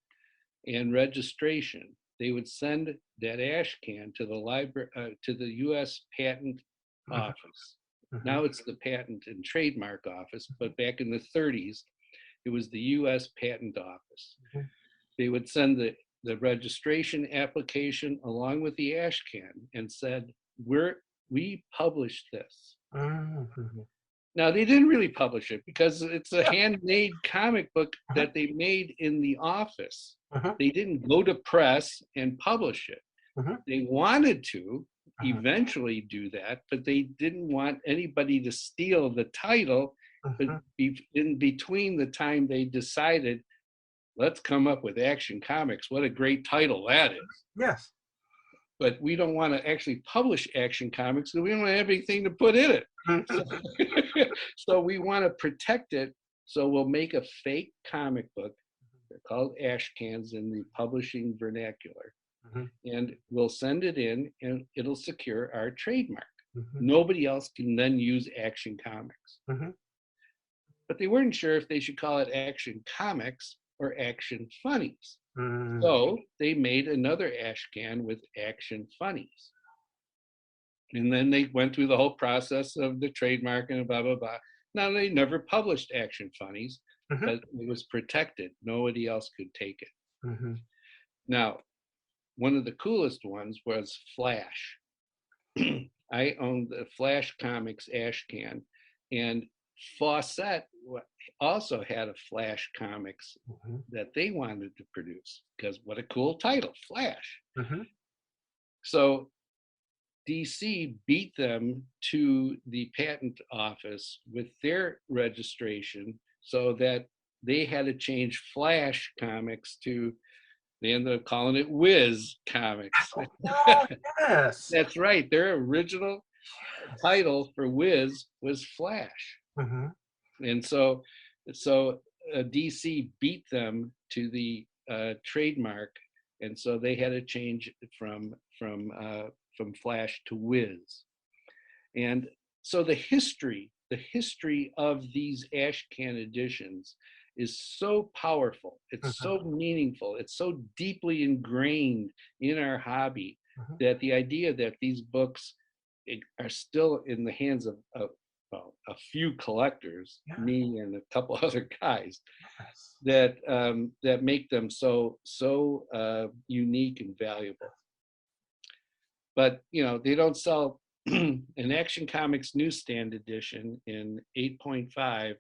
and registration. They would send that ash can to the library, to the U.S. Patent Office. Now it's the Patent and Trademark Office, but back in the 30s, it was the U.S. Patent Office. They would send the registration application along with the ash can and said, we published this. Now, they didn't really publish it because it's a handmade comic book that they made in the office. They didn't go to press and publish it. They wanted to eventually do that, but they didn't want anybody to steal the title. But in between the time they decided, let's come up with Action Comics. What a great title that is.
Yes.
But we don't want to actually publish Action Comics because we don't have anything to put in it. So we want to protect it. So we'll make a fake comic book. They're called ash cans in the publishing vernacular. And we'll send it in and it'll secure our trademark. Nobody else can then use Action Comics. But they weren't sure if they should call it Action Comics or Action Funnies. So they made another ash can with Action Funnies. And then they went through the whole process of the trademark and blah, blah, blah. Now, they never published Action Funnies, but it was protected. Nobody else could take it. Now, one of the coolest ones was Flash. I owned the Flash Comics ash can, and Fawcett also had a Flash Comics that they wanted to produce because what a cool title, Flash. So DC beat them to the patent office with their registration so that they had to change Flash Comics to, they ended up calling it Whiz Comics.
Oh, yes.
That's right. Their original title for Whiz was Flash. And so DC beat them to the trademark, and so they had to change from Flash to Whiz. And so the history of these ash can editions is so powerful. It's so meaningful. It's so deeply ingrained in our hobby that the idea that these books are still in the hands of a few collectors, me and a couple other guys, that make them so unique and valuable. but they don't sell an Action Comics newsstand edition in 8.5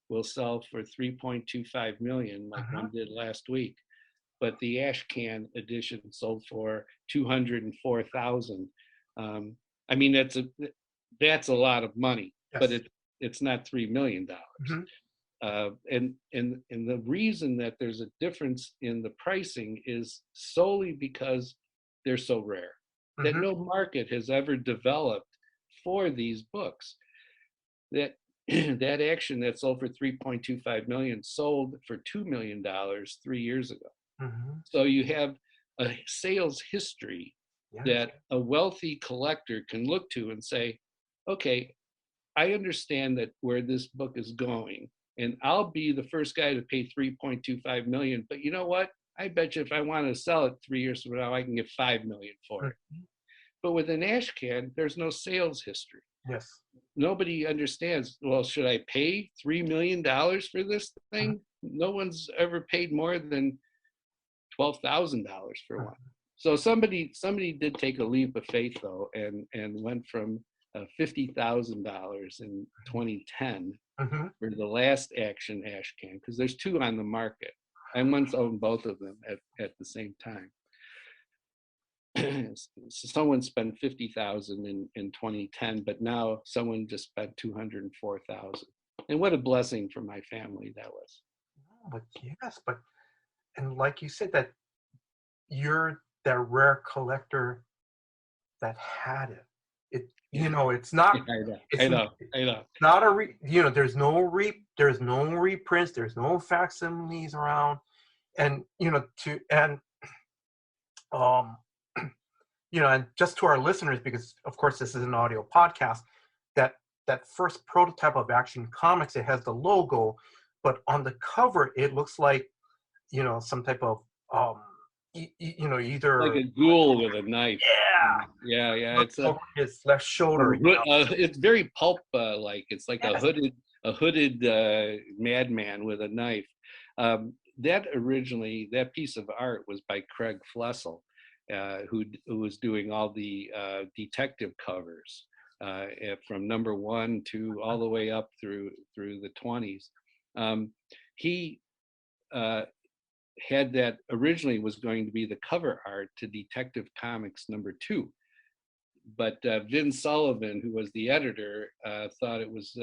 will sell for 3.25 million, like one did last week. But the ash can edition sold for 204,000. I mean, that's a lot of money,
Yes.
but it's not $3 million. And the reason that there's a difference in the pricing is solely because they're so rare, that no market has ever developed for these books. That that action that sold for 3.25 million sold for $2 million 3 years ago. So you have a sales history that a wealthy collector can look to and say, okay, I understand that where this book is going, and I'll be the first guy to pay 3.25 million, but you know what? I bet you if I want to sell it 3 years from now, I can get 5 million for it. But with an ash can, there's no sales history.
Yes. Nobody
understands, well, should I pay $3 million for this thing? No one's ever paid more than $12,000 for one. So somebody did take a leap of faith though, and went from $50,000 in 2010 for the last Action ash can, because there's two on the market. I once owned both of them at the same time. Someone spent 50,000 in 2010, but now someone just spent 204,000. And what a blessing for my family that was.
But yes, and like you said, that you're that rare collector that had it. It's not.
I know.
Not there's no reprints, there's no facsimiles around, and and just to our listeners, because of course this is an audio podcast, that first prototype of Action Comics, it has the logo, but on the cover it looks like some type of either
like a ghoul with a knife. Yeah. It's
over his left shoulder.
It's very pulp like. It's like a hooded madman with a knife. That piece of art was by Craig Flessel, who was doing all the detective covers from number 1 to all the way up through the 20s. He had that originally was going to be the cover art to Detective Comics number 2. But Vin Sullivan, who was the editor, thought it was,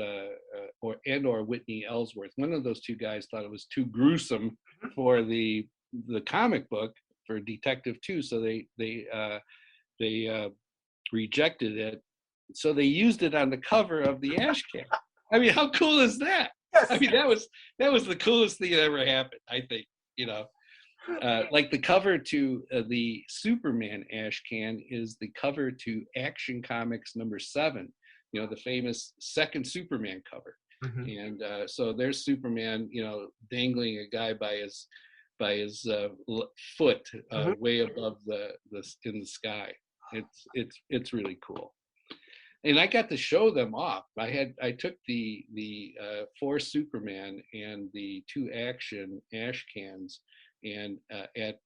or Whitney Ellsworth, one of those two guys thought it was too gruesome for the comic book for Detective 2, so they rejected it. So they used it on the cover of the ash can. I mean, how cool is that? Yes. I mean, that was the coolest thing that ever happened, I think. Like the cover to the Superman ash can is the cover to Action Comics number 7, the famous second Superman cover. And so there's Superman, dangling a guy by his foot way above in the sky. It's really cool. And I got to show them off. I took the 4 Superman and the 2 Action ash cans, and at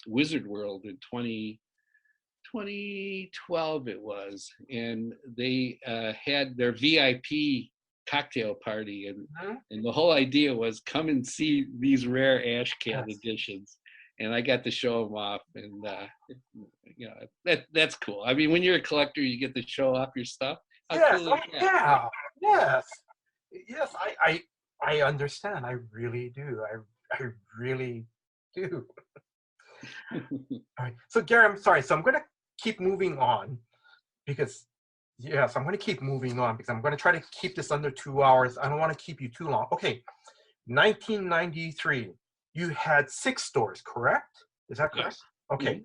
Wizard World in 2012 it was, and they had their VIP cocktail party, and the whole idea was come and see these rare ash can editions. And I got to show them off, and that's cool. I mean, when you're a collector, you get to show off your stuff.
Yes, I understand. I really do. I really do. All right. So Gary, I'm sorry. So I'm going to keep moving on because I'm going to keep moving on because I'm going to try to keep this under 2 hours. I don't want to keep you too long. Okay, 1993. You had 6 stores, correct? Is that correct? Yes. Okay.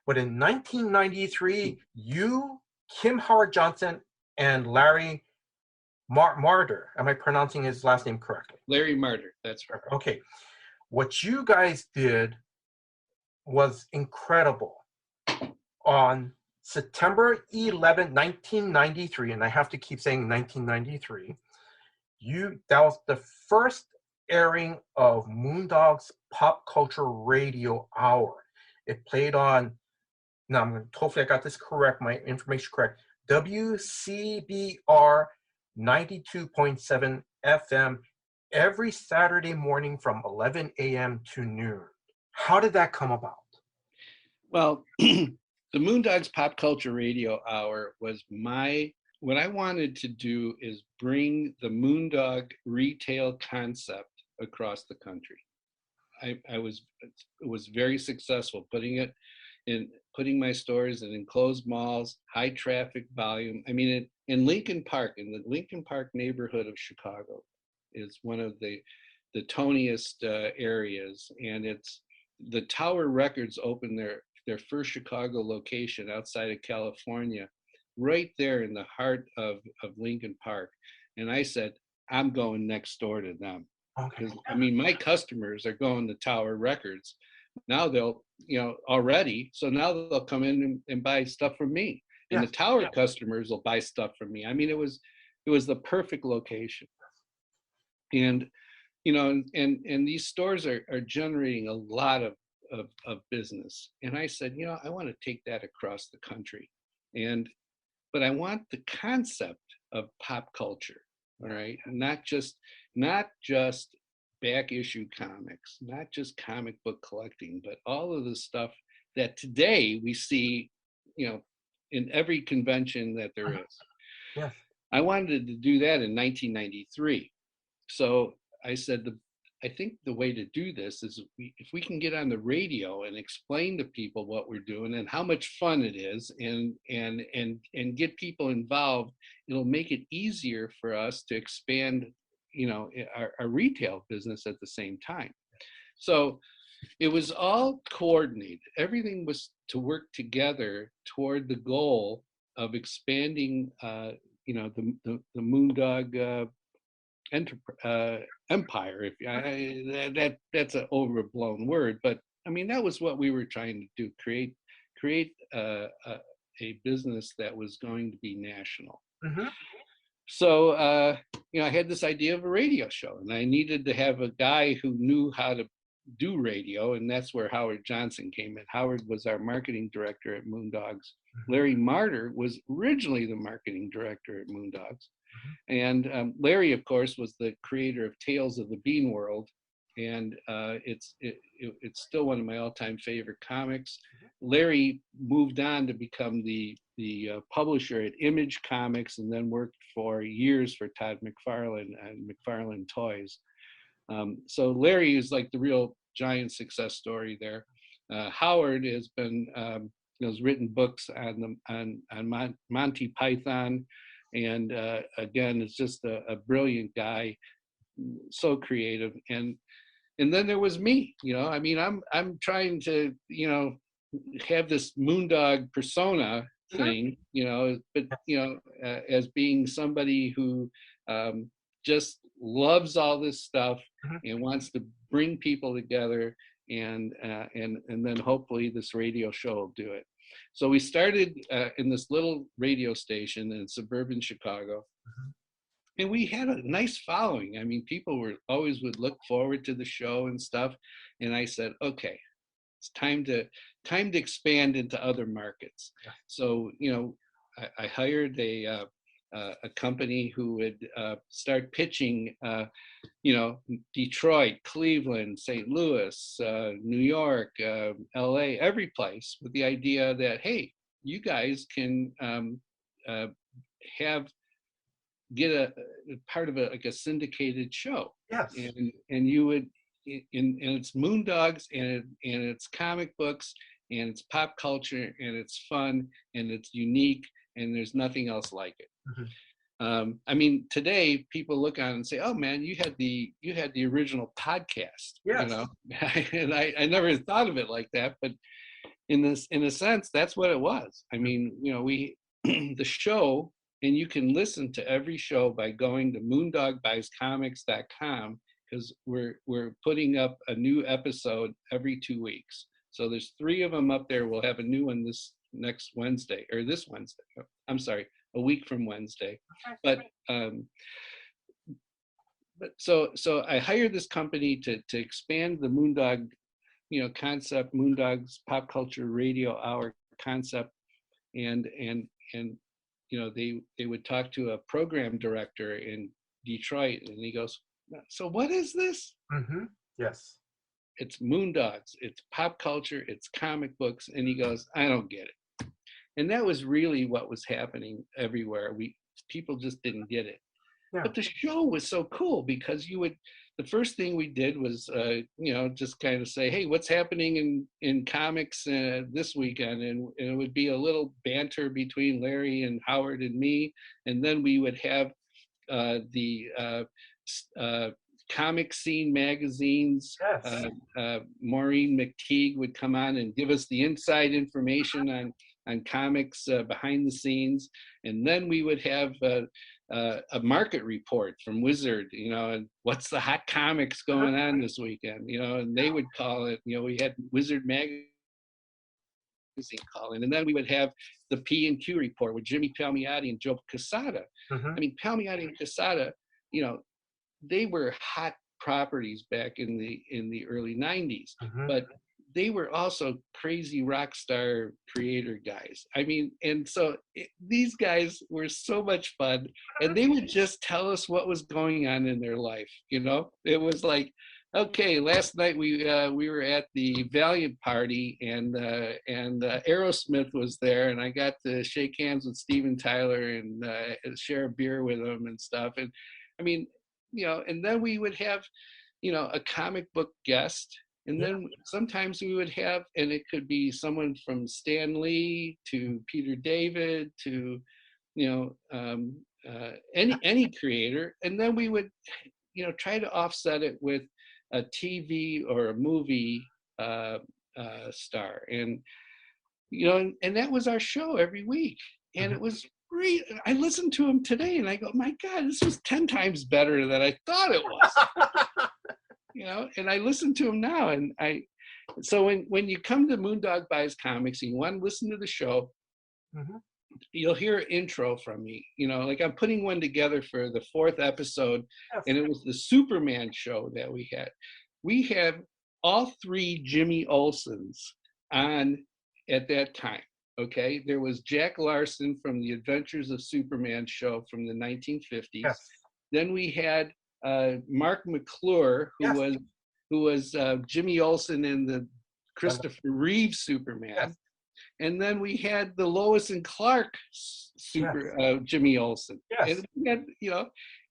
But in 1993, you, Kim Howard Johnson, and Larry Marder, am I pronouncing his last name correctly?
Larry Marder, that's right.
Okay. What you guys did was incredible. On September 11, 1993, and I have to keep saying 1993, that was the first airing of Moondog's Pop Culture Radio Hour. It played on Now hopefully I got this correct, my information correct. WCBR 92.7 FM every Saturday morning from 11 a.m. to noon. How did that come about?
Well, the Moondogs Pop Culture Radio Hour was what I wanted to do is bring the Moondog retail concept across the country. It was very successful putting my stores in enclosed malls, high traffic volume. I mean, in Lincoln Park, in the Lincoln Park neighborhood of Chicago, is one of the toniest areas, and it's the Tower Records opened their first Chicago location outside of California, right there in the heart of Lincoln Park. And I said, I'm going next door to them. Because I mean, my customers are going to Tower Records. Now they'll, already. So now they'll come in and buy stuff from me. And the Tower customers will buy stuff from me. I mean, it was the perfect location. And, and these stores are generating a lot of business. And I said, I want to take that across the country. But I want the concept of pop culture, all right? And not just back issue comics, not just comic book collecting, but all of the stuff that today we see, in every convention that there is.
Yeah.
I wanted to do that in 1993. So I said, I think the way to do this is if we can get on the radio and explain to people what we're doing and how much fun it is, and get people involved, it'll make it easier for us to expand, our retail business at the same time. So it was all coordinated. Everything was to work together toward the goal of expanding, the Moondog empire. That's an overblown word, but I mean that was what we were trying to do: create a business that was going to be national.
Mm-hmm.
So I had this idea of a radio show, and I needed to have a guy who knew how to do radio, and that's where Howard Johnson came in. Howard was our marketing director at Moondogs. Larry Martyr was originally the marketing director at Moondogs. And Larry, of course, was the creator of Tales of the Bean World, and it's still one of my all-time favorite comics. Larry moved on to become the publisher at Image Comics, and then worked for years for Todd McFarlane and McFarlane Toys. So Larry is like the real giant success story there. Howard has been has written books on Monty Python. And again, it's just a brilliant guy, so creative. And then there was me. I mean, I'm trying to have this Moondog persona thing, but as being somebody who just loves all this stuff and wants to bring people together, and then hopefully this radio show will do it. So we started in this little radio station in suburban Chicago, and we had a nice following. I mean, people would look forward to the show and stuff. And I said, okay, it's time to expand into other markets. Yeah. So I hired a company who would start pitching, Detroit, Cleveland, St. Louis, New York, LA, every place, with the idea that, hey, you guys can get a part of like a syndicated show.
Yes.
And you would, and it's Moondogs, and it's comic books, and it's pop culture, and it's fun, and it's unique, and there's nothing else like it. I mean, today people look on and say, "Oh man, you had the original podcast."
Yes.
And I never thought of it like that, but in a sense, that's what it was. I mean, we the show, and you can listen to every show by going to moondogbuyscomics.com, because we're putting up a new episode every 2 weeks. So there's 3 of them up there. We'll have a new one this Wednesday. I'm sorry, a week from Wednesday. But so I hired this company to expand the Moondog, concept, Moondog's Pop Culture Radio Hour concept, and they would talk to a program director in Detroit, and he goes, "So what is this?"
Mm-hmm. Yes.
"It's Moondogs. It's pop culture. It's comic books." And he goes, "I don't get it." And that was really what was happening everywhere. People just didn't get it.
Yeah.
But the show was so cool because the first thing we did was, just kind of say, "Hey, what's happening in comics this weekend?" And it would be a little banter between Larry and Howard and me. And then we would have the comic scene magazines.
Yes.
Maureen McTeague would come on and give us the inside information on comics behind the scenes. And then we would have a market report from Wizard, and what's the hot comics going on this weekend, and they would call it, we had Wizard magazine calling. And then we would have the P&Q report with Jimmy Palmiotti and Joe Quesada.
Mm-hmm.
I mean, Palmiotti and Quesada, they were hot properties back in the early 90s,
Mm-hmm.
but they were also crazy rock star creator guys. I mean, and so these guys were so much fun, and they would just tell us what was going on in their life. It was like, okay, last night we were at the Valiant party, and Aerosmith was there, and I got to shake hands with Steven Tyler and share a beer with him and stuff. And I mean, and then we would have, a comic book guest. And then sometimes we would have, and it could be someone from Stan Lee to Peter David to, any creator. And then we would, try to offset it with a TV or a movie star. And, and that was our show every week. And it was great. I listened to him today and I go, my God, this was 10 times better than I thought it was. And I listen to him now, and so when you come to Moondog Buys Comics and you want to listen to the show, you'll hear an intro from me. Like I'm putting one together for the 4th episode, and it was the Superman show that we had. We have all 3 Jimmy Olsens on at that time. Okay, there was Jack Larson from the Adventures of Superman show from the 1950s.
Yes.
Then we had Mark McClure, who was Jimmy Olsen in the Christopher Reeve Superman. Yes. And then we had the Lois and Clark Jimmy Olsen.
Yes.
And we had,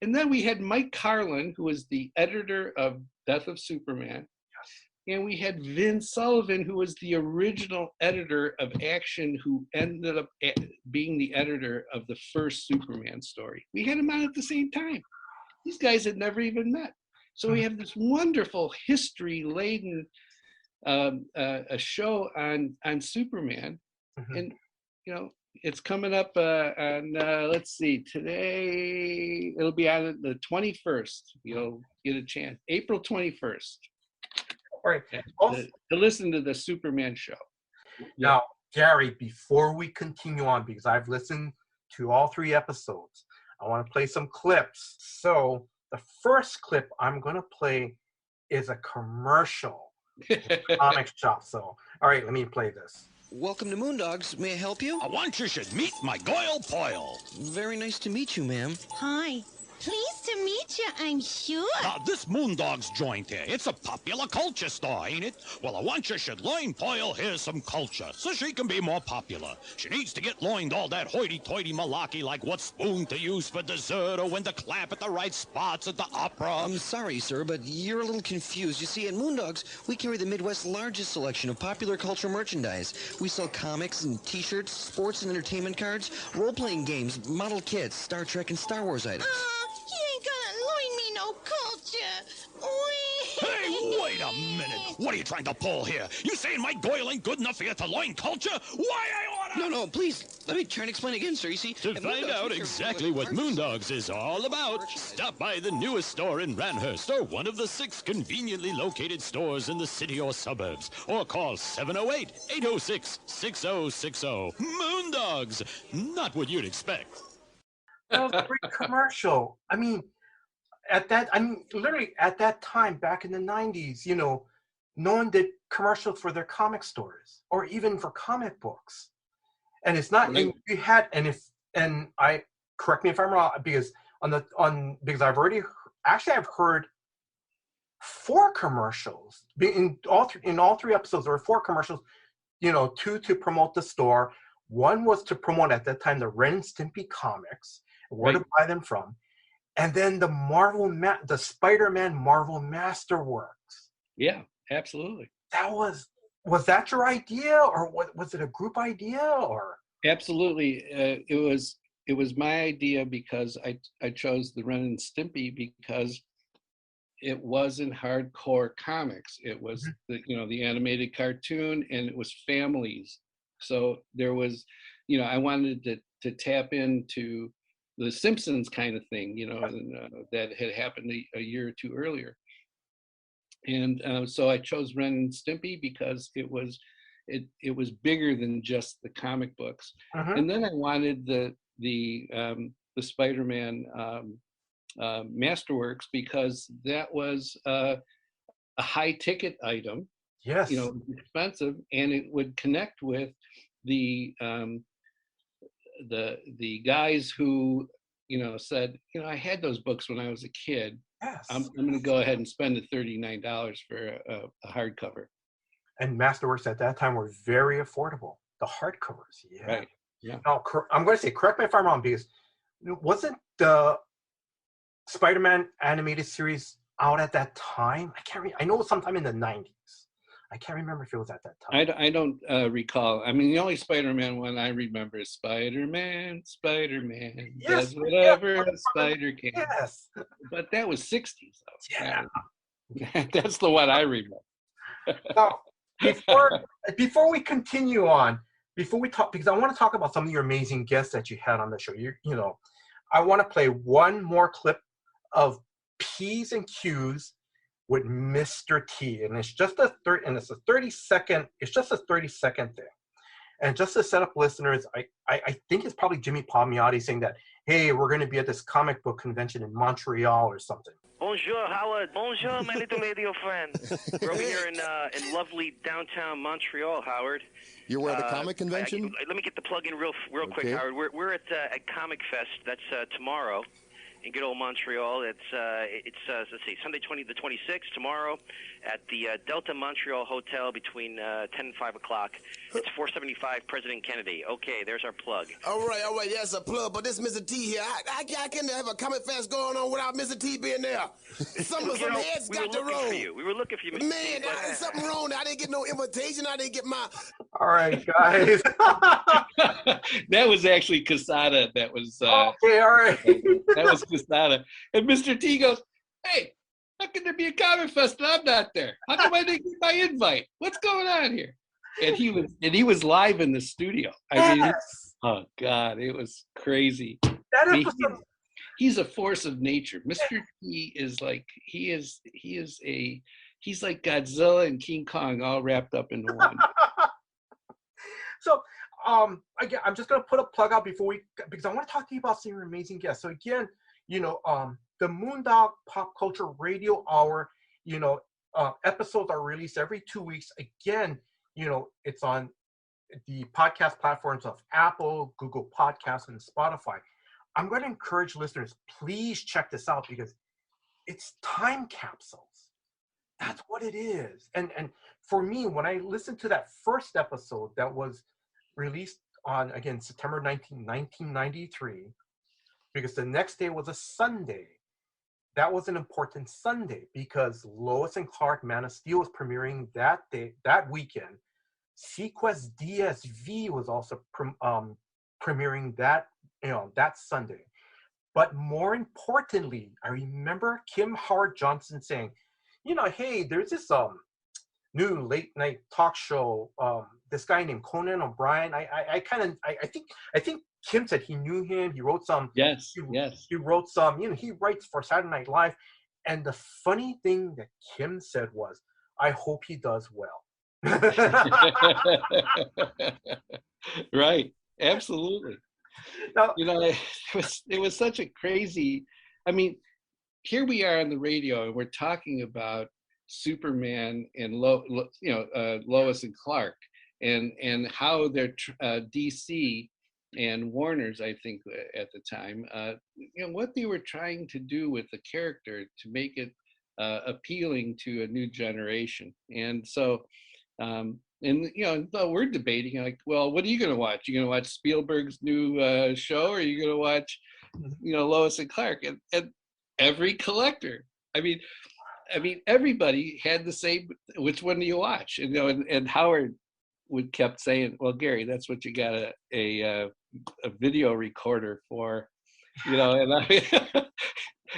and then we had Mike Carlin, who was the editor of Death of Superman. Yes. And we had Vin Sullivan, who was the original editor of Action, who ended up being the editor of the first Superman story. We had him on at the same time. These guys had never even met. So we have this wonderful history-laden a show on Superman. And, it's coming up on, let's see, today, it'll be on the 21st. You'll get a chance. April 21st.
All right.
To listen to the Superman show.
Now, Gary, before we continue on, because I've listened to all 3 episodes, I want to play some clips. So the first clip I'm going to play is a commercial comic shop. So, all right, let me play this.
Welcome to Moondogs. May I help you?
I want you should meet my Goyle Poyle.
Very nice to meet you, ma'am.
Hi. Pleased to meet you, I'm sure.
Now, this Moondog's joint here, it's a popular culture store, ain't it? Well, I want you should learn Poyle here's some culture, so she can be more popular. She needs to get learned all that hoity-toity malarkey like what spoon to use for dessert or when to clap at the right spots at the opera.
I'm sorry, sir, but you're a little confused. You see, at Moondogs, we carry the Midwest's largest selection of popular culture merchandise. We sell comics and T-shirts, sports and entertainment cards, role-playing games, model kits, Star Trek and Star Wars items.
You ain't gonna learn me no culture.
Hey, wait a minute. What are you trying to pull here? You saying my Goyle ain't good enough for you to learn culture? Why I oughta...
No, please. Let me try and explain again, sir. You see...
To find out exactly what Moondogs is all about, stop by the newest store in Ranhurst or one of the 6 conveniently located stores in the city or suburbs. Or call 708-806-6060. Moondogs. Not what you'd expect.
That was a great commercial. I mean, literally at that time, back in the 90s, no one did commercials for their comic stores or even for comic books. And it's not,
Right.
and you had, and I, correct me if I'm wrong, because because I've heard 4 commercials in all 3 episodes. There were 4 commercials, 2 to promote the store. One was to promote at that time the Ren and Stimpy comics, where to buy them from, and then the Spider-Man Marvel Masterworks.
Yeah, absolutely.
That was that your idea, or was it a group idea, or?
Absolutely. It was my idea because I chose the Ren and Stimpy because it wasn't hardcore comics. It was the animated cartoon, and it was families. So there was, I wanted to tap into the Simpsons kind of thing, that had happened a year or 2 earlier. And so I chose Ren and Stimpy because it was bigger than just the comic books. And then I wanted the Spider-Man Masterworks because that was a high ticket item.
Yes.
Expensive, and it would connect with the guys who said, I had those books when I was a kid.
Yes.
I'm going to go ahead and spend the $39 for a hardcover.
And Masterworks at that time were very affordable. The hardcovers, yeah.
Right. Yeah.
Now, I'm going to say, correct me if I'm wrong, because wasn't the Spider-Man animated series out at that time? I know it was sometime in the 90s. I can't remember if it was at that time.
I don't recall. I mean, the only Spider-Man one I remember is Spider-Man does whatever a spider can.
Yes.
But that was 60s, though.
Yeah.
That's the one I remember.
Now, before we continue on, before we talk, because I want to talk about some of your amazing guests that you had on the show. I want to play one more clip of P's and Q's with Mr. T, and it's just a 30-second. It's just a 30-second thing, and just to set up listeners, I think it's probably Jimmy Palmiotti saying that, hey, we're going to be at this comic book convention in Montreal or something.
Bonjour, Howard. Bonjour, my little radio friend. We're over here in lovely downtown Montreal, Howard.
You're at a comic convention?
Let me get the plug in real quick, Howard. We're at Comic Fest. That's tomorrow in good old Montreal. It's let's see, Sunday the 26th, tomorrow at the Delta Montreal Hotel between 10 and 5 o'clock. It's 475 President Kennedy. Okay, there's our plug.
All right, yes, a plug, but this Mr. T here, I can't have a Comic Fest going on without Mr. T being there. Some heads got to roll.
We were looking for you, Mr.
Man, there's something wrong. I didn't get no invitation. I didn't get my...
All right, guys.
That was actually Casada. That was...
okay, all right.
That was Casada. And Mr. T goes, hey, how can there be a Comic Fest and I'm not there? How come I didn't get my invite? What's going on here? And he was live in the studio. I mean, oh God, it was crazy. He's a force of nature. Mr. T is like he's like Godzilla and King Kong all wrapped up into one.
So again, I'm just gonna put a plug out because I want to talk to you about some amazing guests. So again, the Moondog Pop Culture Radio Hour, episodes are released every 2 weeks. Again, it's on the podcast platforms of Apple, Google Podcasts, and Spotify. I'm going to encourage listeners, please check this out because it's time capsules. That's what it is. And for me, when I listened to that first episode that was released on, again, September 19, 1993, because the next day was a Sunday. That was an important Sunday because Lois and Clark Man of Steel was premiering that weekend. Sequest DSV was also premiering that Sunday. But more importantly, I remember Kim Howard Johnson saying, hey, there's this new late night talk show. This guy named Conan O'Brien. I think Kim said he knew him. He wrote some.
Yes.
He wrote some. He writes for Saturday Night Live. And the funny thing that Kim said was, I hope he does well.
Right. Absolutely.
Now,
it was such a crazy. I mean, here we are on the radio, and we're talking about Superman and Lois and Clark, and how their DC and Warner's, I think at the time, what they were trying to do with the character to make it appealing to a new generation. And so, we're debating like, well, what are you going to watch? You going to watch Spielberg's new show, or are you going to watch, Lois and Clark? And every collector, I mean, everybody had the same. Which one do you watch? And Howard kept saying, "Well, Gary, that's what you got a video recorder for," And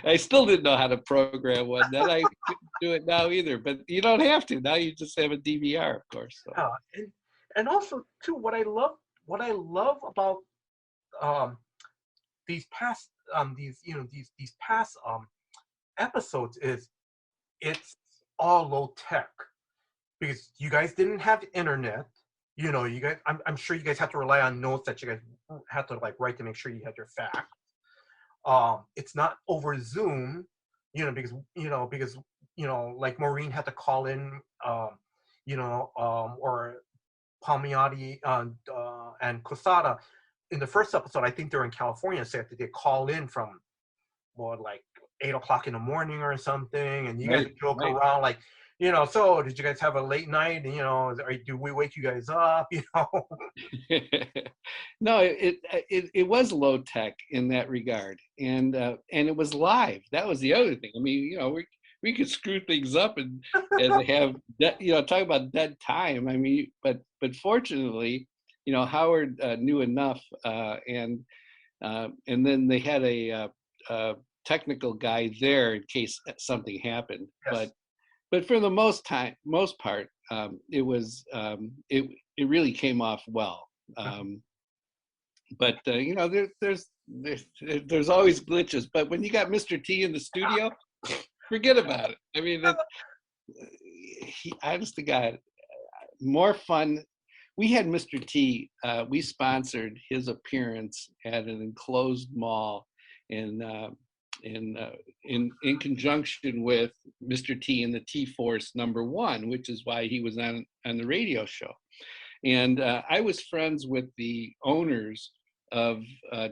I still didn't know how to program one. Then I couldn't do it now either. But you don't have to now. You just have a DVR, of course. So.
And also too, what I love about these past episodes is it's all low tech, because you guys didn't have internet. You guys, I'm sure you guys have to rely on notes that you guys have to write to make sure you had your facts. It's not over Zoom, because like Maureen had to call in, or Palmiotti and Cosada in the first episode. I think they're in California, so they call in from 8 o'clock in the morning or something, and you guys joke around like, so did you guys have a late night? Do we wake you guys up?
No, it was low tech in that regard, and it was live. That was the other thing. I mean, we could screw things up and have talk about dead time. I mean, but fortunately, Howard knew enough, and then they had a technical guy there in case something happened. Yes. But for the most part, it was it really came off well. But there's always glitches. But when you got Mr. T in the studio, forget about it. I mean, honest to God, more fun. We had Mr. T. We sponsored his appearance at an enclosed mall in conjunction with Mr. T and the T-Force #1, which is why he was on the radio show. And I was friends with the owners of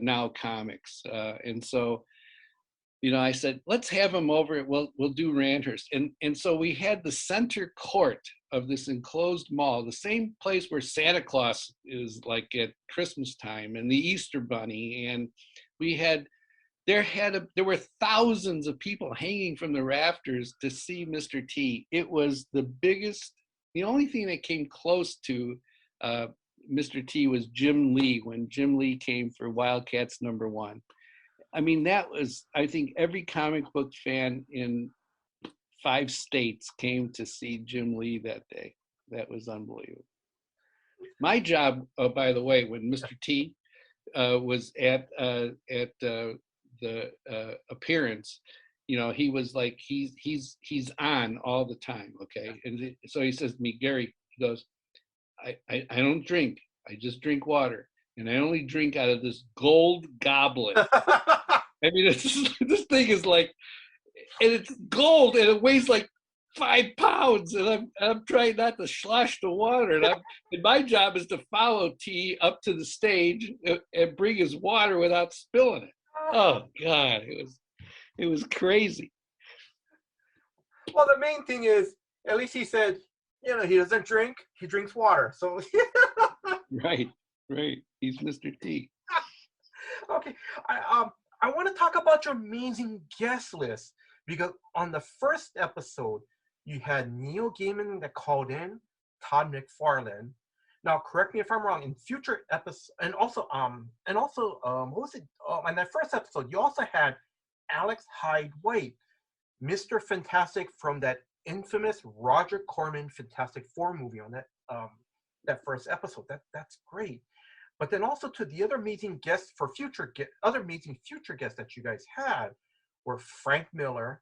Now Comics, and so I said, let's have him over. We'll do Randhurst, and so we had the center court of this enclosed mall, the same place where Santa Claus is, like at Christmas time, and the Easter Bunny, and we had. There were thousands of people hanging from the rafters to see Mr. T. It was the biggest. The only thing that came close to Mr. T was Jim Lee, when Jim Lee came for Wildcats #1. I mean, that was, I think every comic book fan in 5 states came to see Jim Lee that day. That was unbelievable. My job, by the way, when Mr. T was at the appearance, he was like, he's on all the time, okay? And so he says to me, Gary, he goes, I don't drink, I just drink water, and I only drink out of this gold goblet. I mean, this thing is like, and it's gold, and it weighs like 5 pounds, and I'm trying not to slosh the water, and my job is to follow T up to the stage and bring his water without spilling it. Oh God, it was crazy.
Well, the main thing is, at least he said, he doesn't drink, he drinks water. So
right. He's Mr. T.
Okay, I want to talk about your amazing guest list, because on the first episode you had Neil Gaiman that called in, Todd McFarlane. Now, correct me if I'm wrong. In future episodes, and also, what was it? In that first episode, you also had Alex Hyde White, Mr. Fantastic from that infamous Roger Corman Fantastic Four movie on that first episode. That's great. But then also to the other amazing guests for other amazing future guests that you guys had were Frank Miller.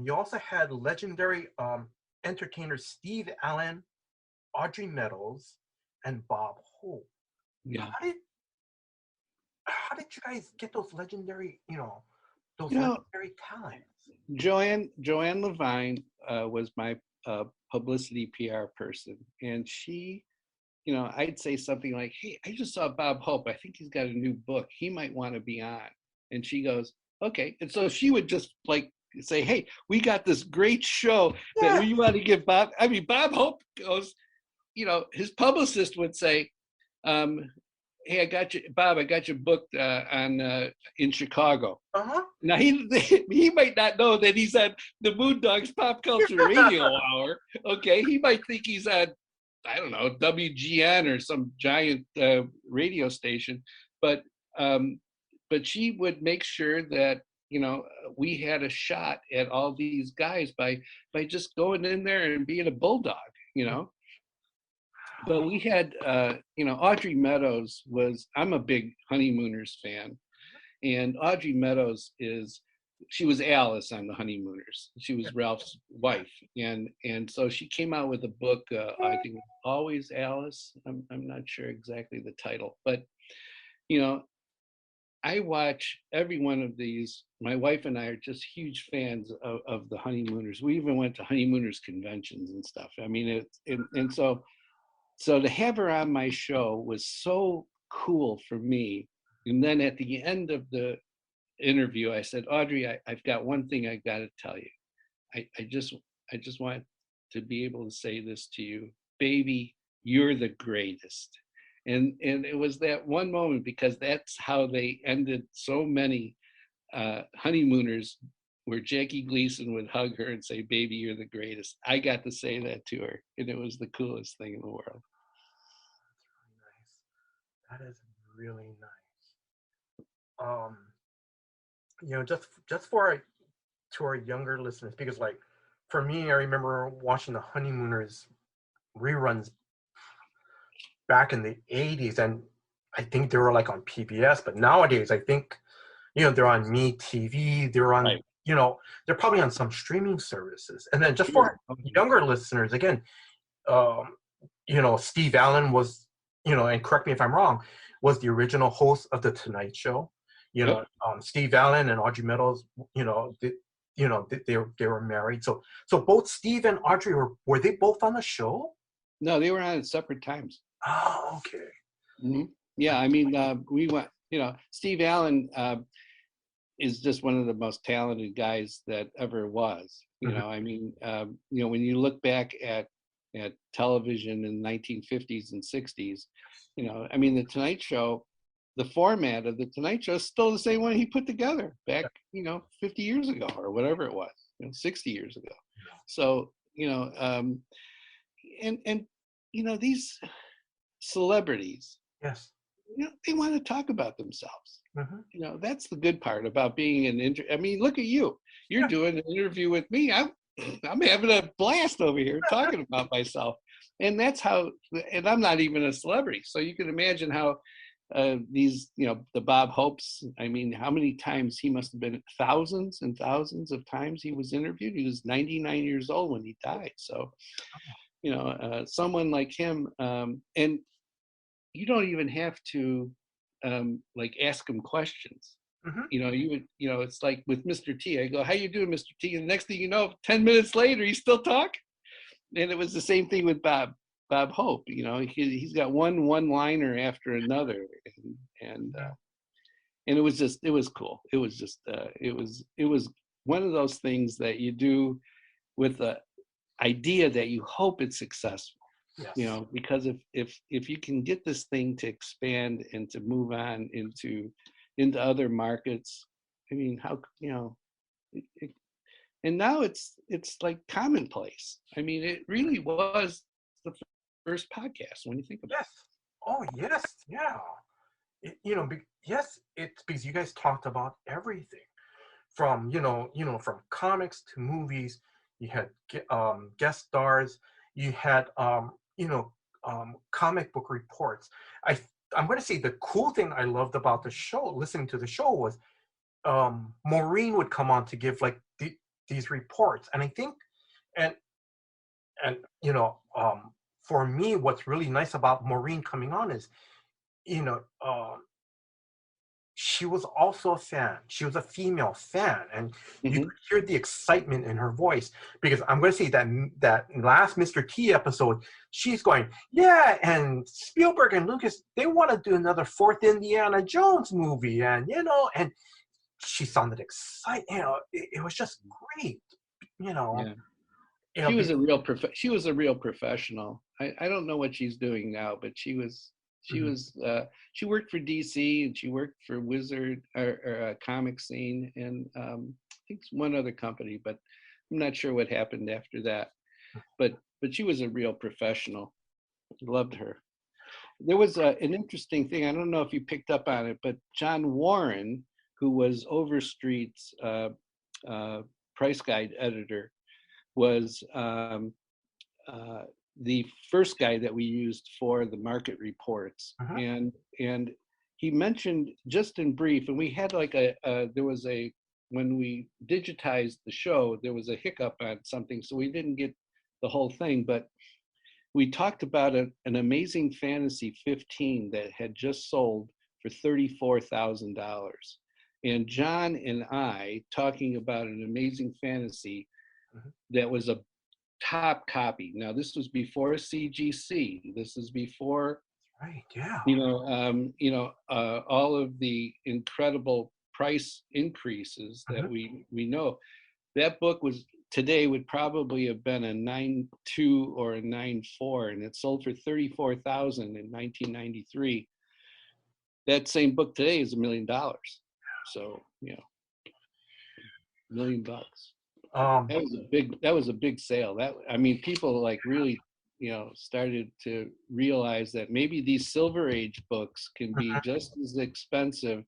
You also had legendary entertainers Steve Allen, Audrey Meadows, and Bob Hope.
Yeah.
How did you guys get those legendary, legendary talents?
Joanne Levine was my publicity PR person, and she you know, I'd say something like, hey, I just saw Bob Hope. I think he's got a new book. He might want to be on. And she goes, okay. And so she would just like say, hey, we got this great show that we want to give Bob. I mean, Bob Hope goes, you know, his publicist would say, hey, I got you, Bob, I got you booked in Chicago. Now, he might not know that he's on the Moondogs Pop Culture Radio Hour. Okay, he might think he's on, I don't know, WGN or some giant radio station. But she would make sure that, you know, we had a shot at all these guys by just going in there and being a bulldog, you know. But we had, you know, Audrey Meadows I'm a big Honeymooners fan. And Audrey Meadows she was Alice on the Honeymooners. She was Ralph's wife. And so she came out with a book, I think Always Alice. I'm not sure exactly the title, but, you know, I watch every one of these. My wife and I are just huge fans of the Honeymooners. We even went to Honeymooners conventions and stuff. I mean, so to have her on my show was so cool for me. And then at the end of the interview, I said, Audrey, I've got one thing I got to tell you. I just want to be able to say this to you, baby, you're the greatest. And it was that one moment, because that's how they ended so many Honeymooners, where Jackie Gleason would hug her and say, baby, you're the greatest. I got to say that to her, and it was the coolest thing in the world.
That is really nice. You know, just to our younger listeners, because like for me, I remember watching the Honeymooners reruns back in the 80s, and I think they were like on PBS, but nowadays I think, you know, they're on MeTV, they're on, right. You know, they're probably on some streaming services. And then just for younger listeners, again, you know, Steve Allen was, you know, and correct me if I'm wrong, was the original host of The Tonight Show. You know, Steve Allen and Audrey Meadows, you know, they were married. So both Steve and Audrey, were they both on the show?
No, they were on at separate times.
Oh, okay.
Mm-hmm. Yeah, I mean, we went, you know, Steve Allen is just one of the most talented guys that ever was. You know, I mean, you know, when you look back at television in the 1950s and 60s, you know, I mean, The Tonight Show, the format of The Tonight Show is still the same one he put together back, you know, 50 years ago or whatever it was, you know, 60 years ago. So, you know, and you know, these celebrities,
yes,
you know, they want to talk about themselves. You know, that's the good part about being an I mean, look at you. You're doing an interview with me. I'm having a blast over here talking about myself. And that's how, and I'm not even a celebrity. So you can imagine how these, you know, the Bob Hopes, I mean, how many times he must have been, thousands and thousands of times he was interviewed. He was 99 years old when he died. So, you know, someone like him, and you don't even have to like ask him questions. You know, you would, you know, it's like with Mr. T, I go, how you doing, Mr. T? And the next thing you know, 10 minutes later, he's still talking. And it was the same thing with Bob Hope. You know, he's got one liner after another. And it was just, it was cool. It was just, it was one of those things that you do with the idea that you hope it's successful. Yes. You know, because if you can get this thing to expand and to move on into other markets, I mean, how, you know, and now it's like commonplace. I mean, it really was the first podcast when you think about it.
Oh, yes. Yeah. You know, yes, it's because you guys talked about everything from, you know, from comics to movies. You had guest stars. You had, you know, comic book reports. I'm going to say the cool thing I loved about the show, listening to the show, was Maureen would come on to give like these reports. And I think, and you know, for me, what's really nice about Maureen coming on is, you know, she was also a fan. She was a female fan, and you
Mhm.
could hear the excitement in her voice. Because I'm going to say that last Mr. T episode, she's going, yeah, and Spielberg and Lucas, they want to do another fourth Indiana Jones movie, and and she sounded excited. It was just great. You know,
Yeah.
you know,
She was
be-
a she was a real professional. I don't know what she's doing now, but
Mhm.
she worked for DC, and she worked for Wizard or Comic Scene, and I think one other company, but I'm not sure what happened after that. But she was a real professional. Loved her. There was an interesting thing. I don't know if you picked up on it, but John Warren, who was Overstreet's price guide editor, was uh, the first guy that we used for the market reports.
Mhm.
And he mentioned just in brief, and we had like there was a, when we digitized the show, there was a hiccup on something, so we didn't get the whole thing, but we talked about an Amazing Fantasy 15 that had just sold for $34,000. And John and I talking about an Amazing Fantasy
Mhm.
that was a top copy. Now, this was before CGC. This is before,
Right, yeah.
all of the incredible price increases that
Mhm.
we know. That book was today would probably have been a 9.2 or a 9.4, and it sold for 34,000 in 1993. That same book today is $1 million. So $1 million.
Um,
That was a big sale. That, I mean, people like really started to realize that maybe these Silver Age books can be just as expensive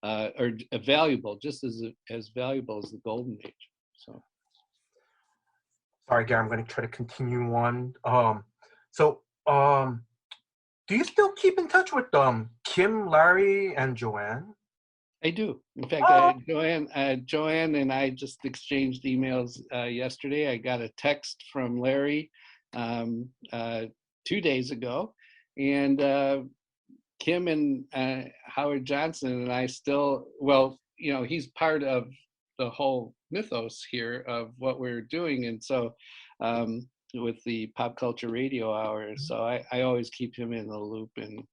or valuable, just as valuable as the Golden Age. So.
Sorry, Gary, I'm going to try to continue on. So, do you still keep in touch with Kim, Larry, and Joanne?
I do. In fact,
Oh,
Joanne and I just exchanged emails yesterday. I got a text from Larry 2 days ago, and Kim and Howard Johnson and I still, well, he's part of the whole mythos here of what we're doing, and so with the Pop Culture Radio Hour, so I always keep him in the loop, and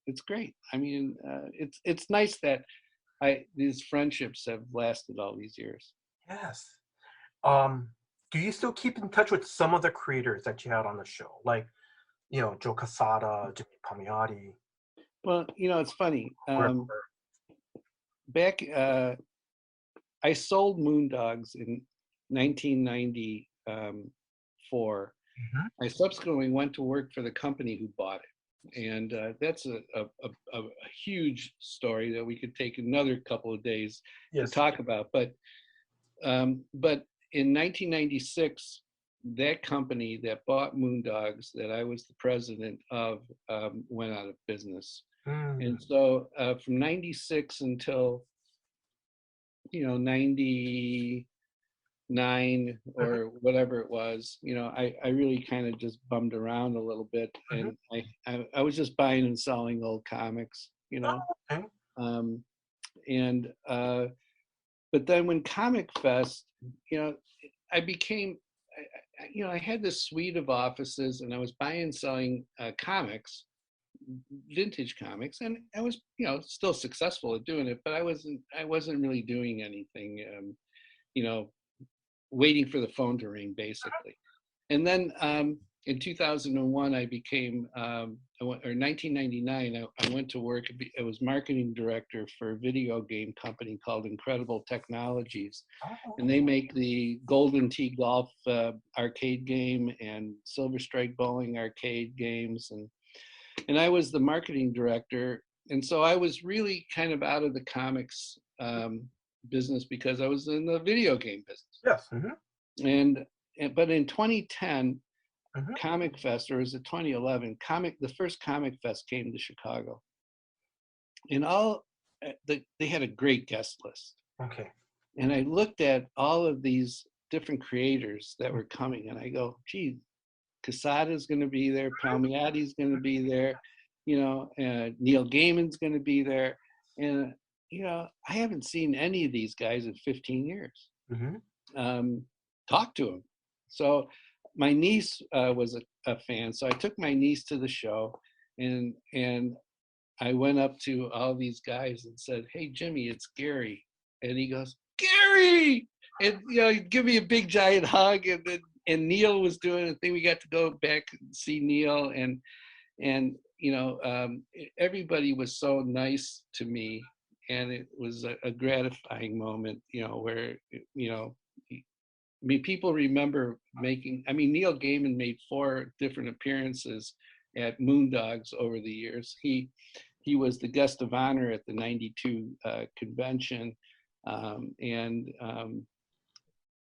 it's great. I mean, it's nice that these friendships have lasted all these years.
yes. Um, do you still keep in touch with some of the creators that you had on the show, like Joe Casada, Jimmy Palmiotti?
Well, it's funny.
Whoever.
Back, I sold Moondogs in 1994.
Mhm.
I subsequently went to work for the company who bought it. And that's a huge story that we could take another couple of days to
Yes.
talk about. But in 1996, that company that bought Moondogs, that I was the president of, went out of business.
Mm.
And so from 96 until 99 or whatever it was, I really kind of just bummed around a little bit, and I was just buying and selling old comics,
Oh, okay.
And but then when Comic Fest, I became, I had this suite of offices, and I was buying and selling comics, vintage comics, and I was still successful at doing it, but I wasn't really doing anything, waiting for the phone to ring, basically. And then in 2001 I became or 1999 I went to work. I was marketing director for a video game company called Incredible Technologies, and they make the Golden Tee Golf arcade game and Silver Strike Bowling arcade games, and I was the marketing director. And so I was really kind of out of the comics business because I was in the video game business.
Yes.
But in 2010,
Mhm.
Comic Fest, or was it 2011? The first Comic Fest came to Chicago, and they had a great guest list.
Okay.
And I looked at all of these different creators that were coming, and I go, gee, Casada's going to be there, Palmiotti's going to be there, Neil Gaiman's going to be there, and I haven't seen any of these guys in 15 years.
Mm-hmm.
Talk to them. So my niece was a fan. So I took my niece to the show, and I went up to all these guys and said, "Hey, Jimmy, it's Gary." And he goes, "Gary!" And, he'd give me a big giant hug. And Neil was doing a thing. We got to go back and see Neil. And everybody was so nice to me. And it was a gratifying moment, where, people remember Neil Gaiman made 4 different appearances at Moondogs over the years. He was the guest of honor at the '92 convention,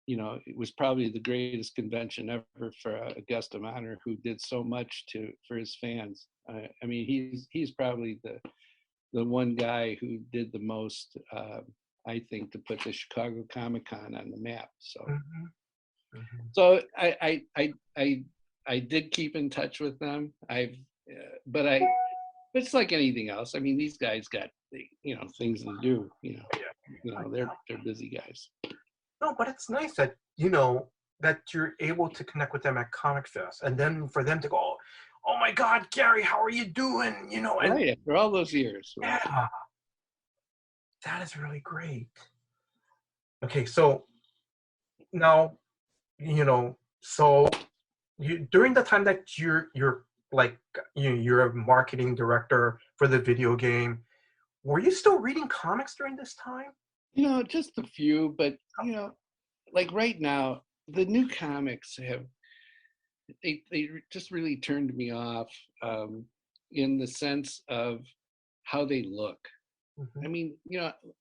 it was probably the greatest convention ever for a guest of honor who did so much for his fans. He's probably the one guy who did the most, I think, to put the Chicago Comic-Con on the map. So,
Mm-hmm. Mm-hmm.
so I did keep in touch with them. But it's like anything else. These guys got things to do. They're busy guys.
No, but it's nice that that you're able to connect with them at Comic Fest, and then for them to go, "Oh my God, Gary, how are you doing?" And
right, after all those years.
Yeah, that is really great. Okay, so now, so during the time that you're like you're a marketing director for the video game, were you still reading comics during this time?
Just a few, but like right now, the new comics they just really turned me off, in the sense of how they look.
Mm-hmm.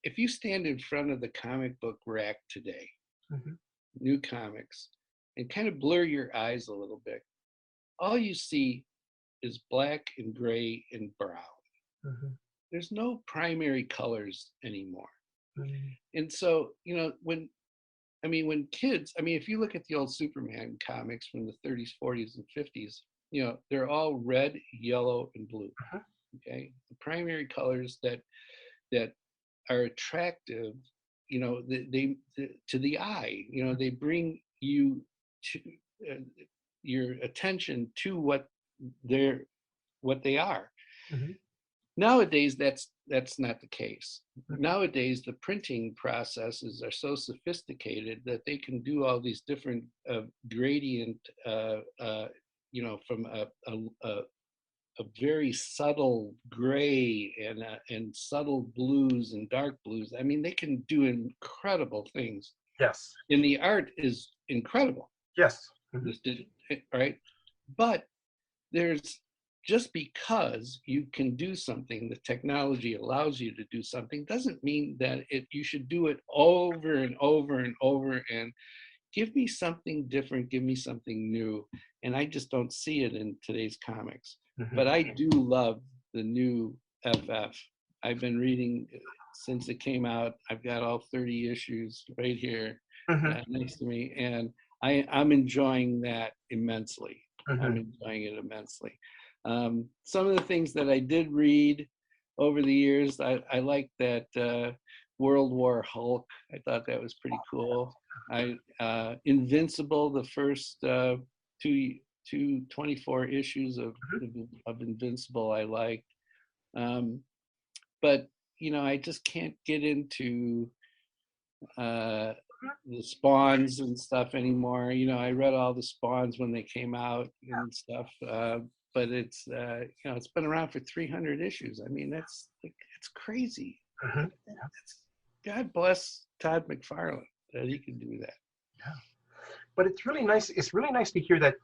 If you stand in front of the comic book rack today,
Mm-hmm.
new comics, and kind of blur your eyes a little bit, all you see is black and gray and brown.
Mm-hmm.
There's no primary colors anymore.
Mm-hmm.
And so, when kids, if you look at the old Superman comics from the 30s, 40s, and 50s, they're all red, yellow, and blue.
Uh-huh.
Okay, the primary colors that are attractive, they to the eye. They bring you to your attention to what they are.
Mm-hmm.
Nowadays, that's not the case. Nowadays, the printing processes are so sophisticated that they can do all these different gradient, from a very subtle gray and subtle blues and dark blues. They can do incredible things.
Yes.
And the art is incredible.
Yes. Mm-hmm.
Right? But just because you can do something, the technology allows you to do something, doesn't mean that you should do it over and over and over and give me something different, give me something new. And I just don't see it in today's comics.
Mm-hmm.
But I do love the new FF. I've been reading since it came out. I've got all 30 issues right here next to me. And I'm enjoying that immensely.
Mm-hmm.
I'm enjoying it immensely. Some of the things that I did read over the years, I liked that World War Hulk. I thought that was pretty cool. Invincible, the first two 24 issues of Invincible I liked. But, I just can't get into the Spawns and stuff anymore. I read all the Spawns when they came out and stuff. But it's it's been around for 300 issues. That's crazy.
Mm-hmm.
God bless Todd McFarlane that he can do that.
Yeah, but it's really nice. It's really nice to hear that.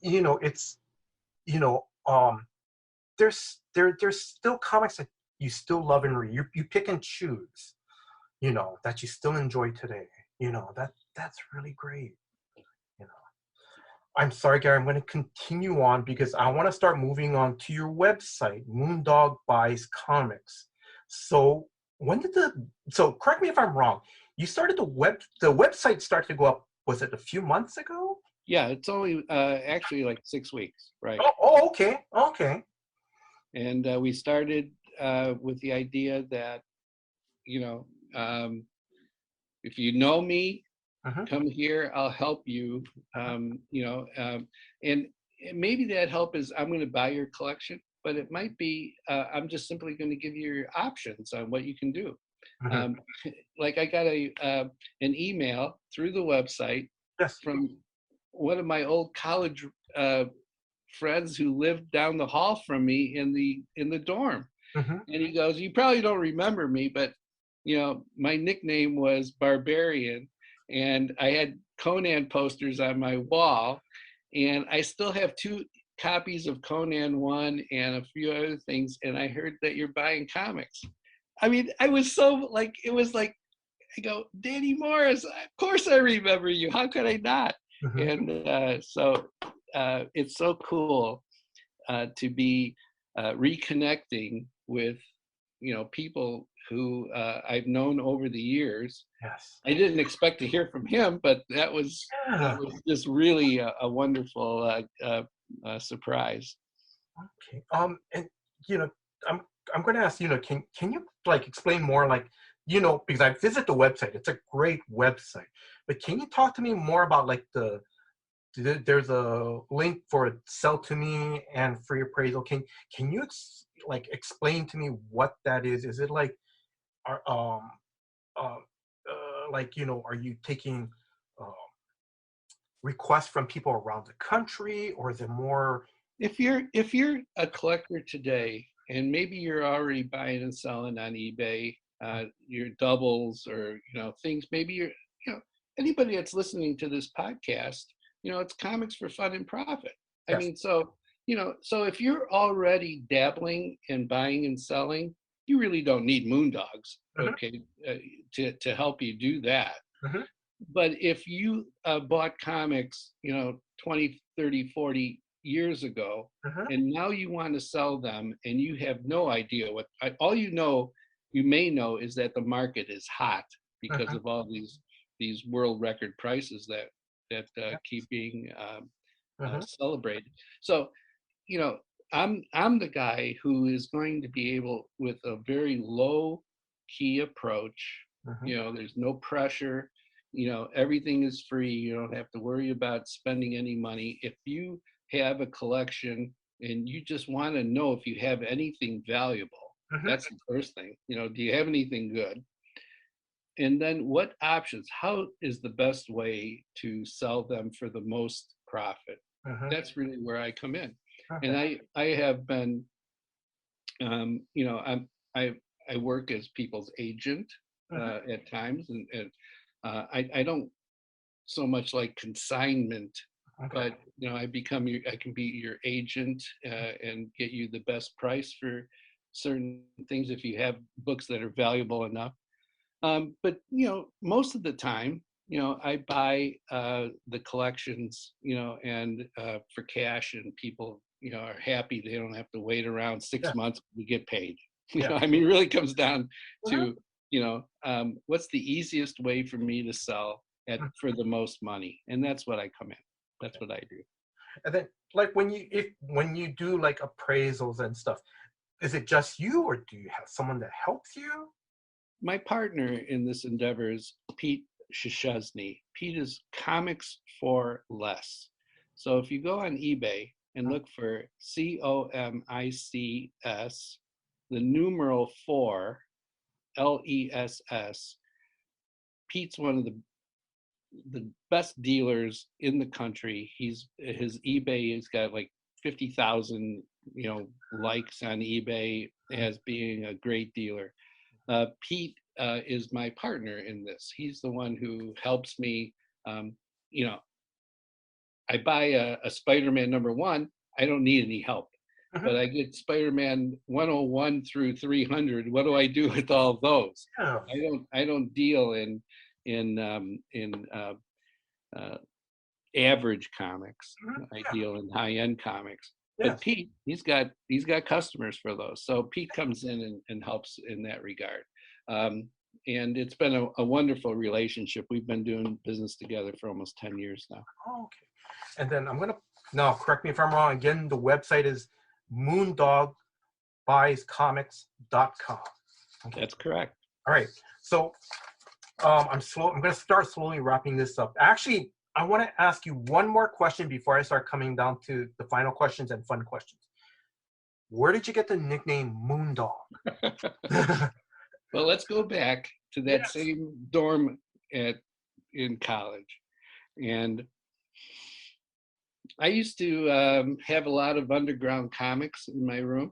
It's there's still comics that you still love and read. You pick and choose. That you still enjoy today. That's really great. I'm sorry, Gary, I'm going to continue on because I want to start moving on to your website, Moondog Buys Comics. So correct me if I'm wrong. You started the website started to go up, was it a few months ago?
Yeah, it's only actually like 6 weeks, right?
Oh, okay. Okay.
And we started with the idea that, you know, if you know me, come here, I'll help you. You know, and maybe that help is I'm going to buy your collection, but it might be I'm just simply going to give you your options on what you can do. Like I got an email through the website from one of my old college friends who lived down the hall from me in the dorm, and he goes, "You probably don't remember me, but you know my nickname was Barbarian, and I had Conan posters on my wall, and I still have 2 copies of Conan 1 and a few other things, and I heard that you're buying comics." I mean, I was so like, it was like, I go, Danny Morris, of course I remember you. How could I not? And so it's so cool to be reconnecting with, you know, people who I've known over the years. I didn't expect to hear from him, but that was just really a wonderful surprise.
Okay. And you know, I'm going to ask, you know, can you like explain more, like, you know, because I visit the website, it's a great website, but can you talk to me more about like there's a link for sell to me and free appraisal. Can you like explain to me what that is? Is it like, like, you know, are you taking requests from people around the country, or is it more?
If you're a collector today, and maybe you're already buying and selling on eBay, your doubles or, you know, things, maybe you're, you know, anybody that's listening to this podcast, you know, it's comics for fun and profit. I mean, so, you know, so if you're already dabbling in buying and selling, you really don't need Moondogs, okay, to help you do that. But if you bought comics, you know, 20, 30, 40 years ago, and now you want to sell them and you have no idea what, all you know, you may know is that the market is hot because of all these world record prices that keep being celebrated. So, you know, I'm the guy who is going to be able, with a very low key approach, you know, there's no pressure, you know, everything is free. You don't have to worry about spending any money. If you have a collection and you just want to know if you have anything valuable, that's the first thing. You know, do you have anything good? And then what options, how is the best way to sell them for the most profit? That's really where I come in. And I have been, you know, I work as people's agent at times, and I don't so much like consignment, but you know, I can be your agent and get you the best price for certain things if you have books that are valuable enough. But you know, most of the time, you know, I buy the collections, you know, and for cash, and people, you know, are happy. They don't have to wait around 6 months to get paid. You know, I mean, it really comes down to, you know, what's the easiest way for me to sell for the most money, and that's what I come in. That's what I do.
And then, like, when you do like appraisals and stuff, is it just you, or do you have someone that helps you?
My partner in this endeavor is Pete Shashesny. Pete is Comics for Less. So if you go on eBay and look for COMICS, the numeral 4, LESS, Pete's one of the best dealers in the country. His eBay has got like 50,000, you know, likes on eBay as being a great dealer. Pete is my partner in this. He's the one who helps me. You know, I buy a Spider-Man #1. I don't need any help, but I get Spider-Man 101 through 300. What do I do with all those? I don't deal in average comics. I deal in high-end comics. But Pete, he's got customers for those. So Pete comes in and helps in that regard. And it's been a wonderful relationship. We've been doing business together for almost 10 years now.
Okay. And then now correct me if I'm wrong. Again, the website is moondogbuyscomics.com.
That's correct.
All right. So I'm going to start slowly wrapping this up. Actually, I want to ask you one more question before I start coming down to the final questions and fun questions. Where did you get the nickname Moondog?
Well, let's go back to that same dorm in college. And I used to have a lot of underground comics in my room.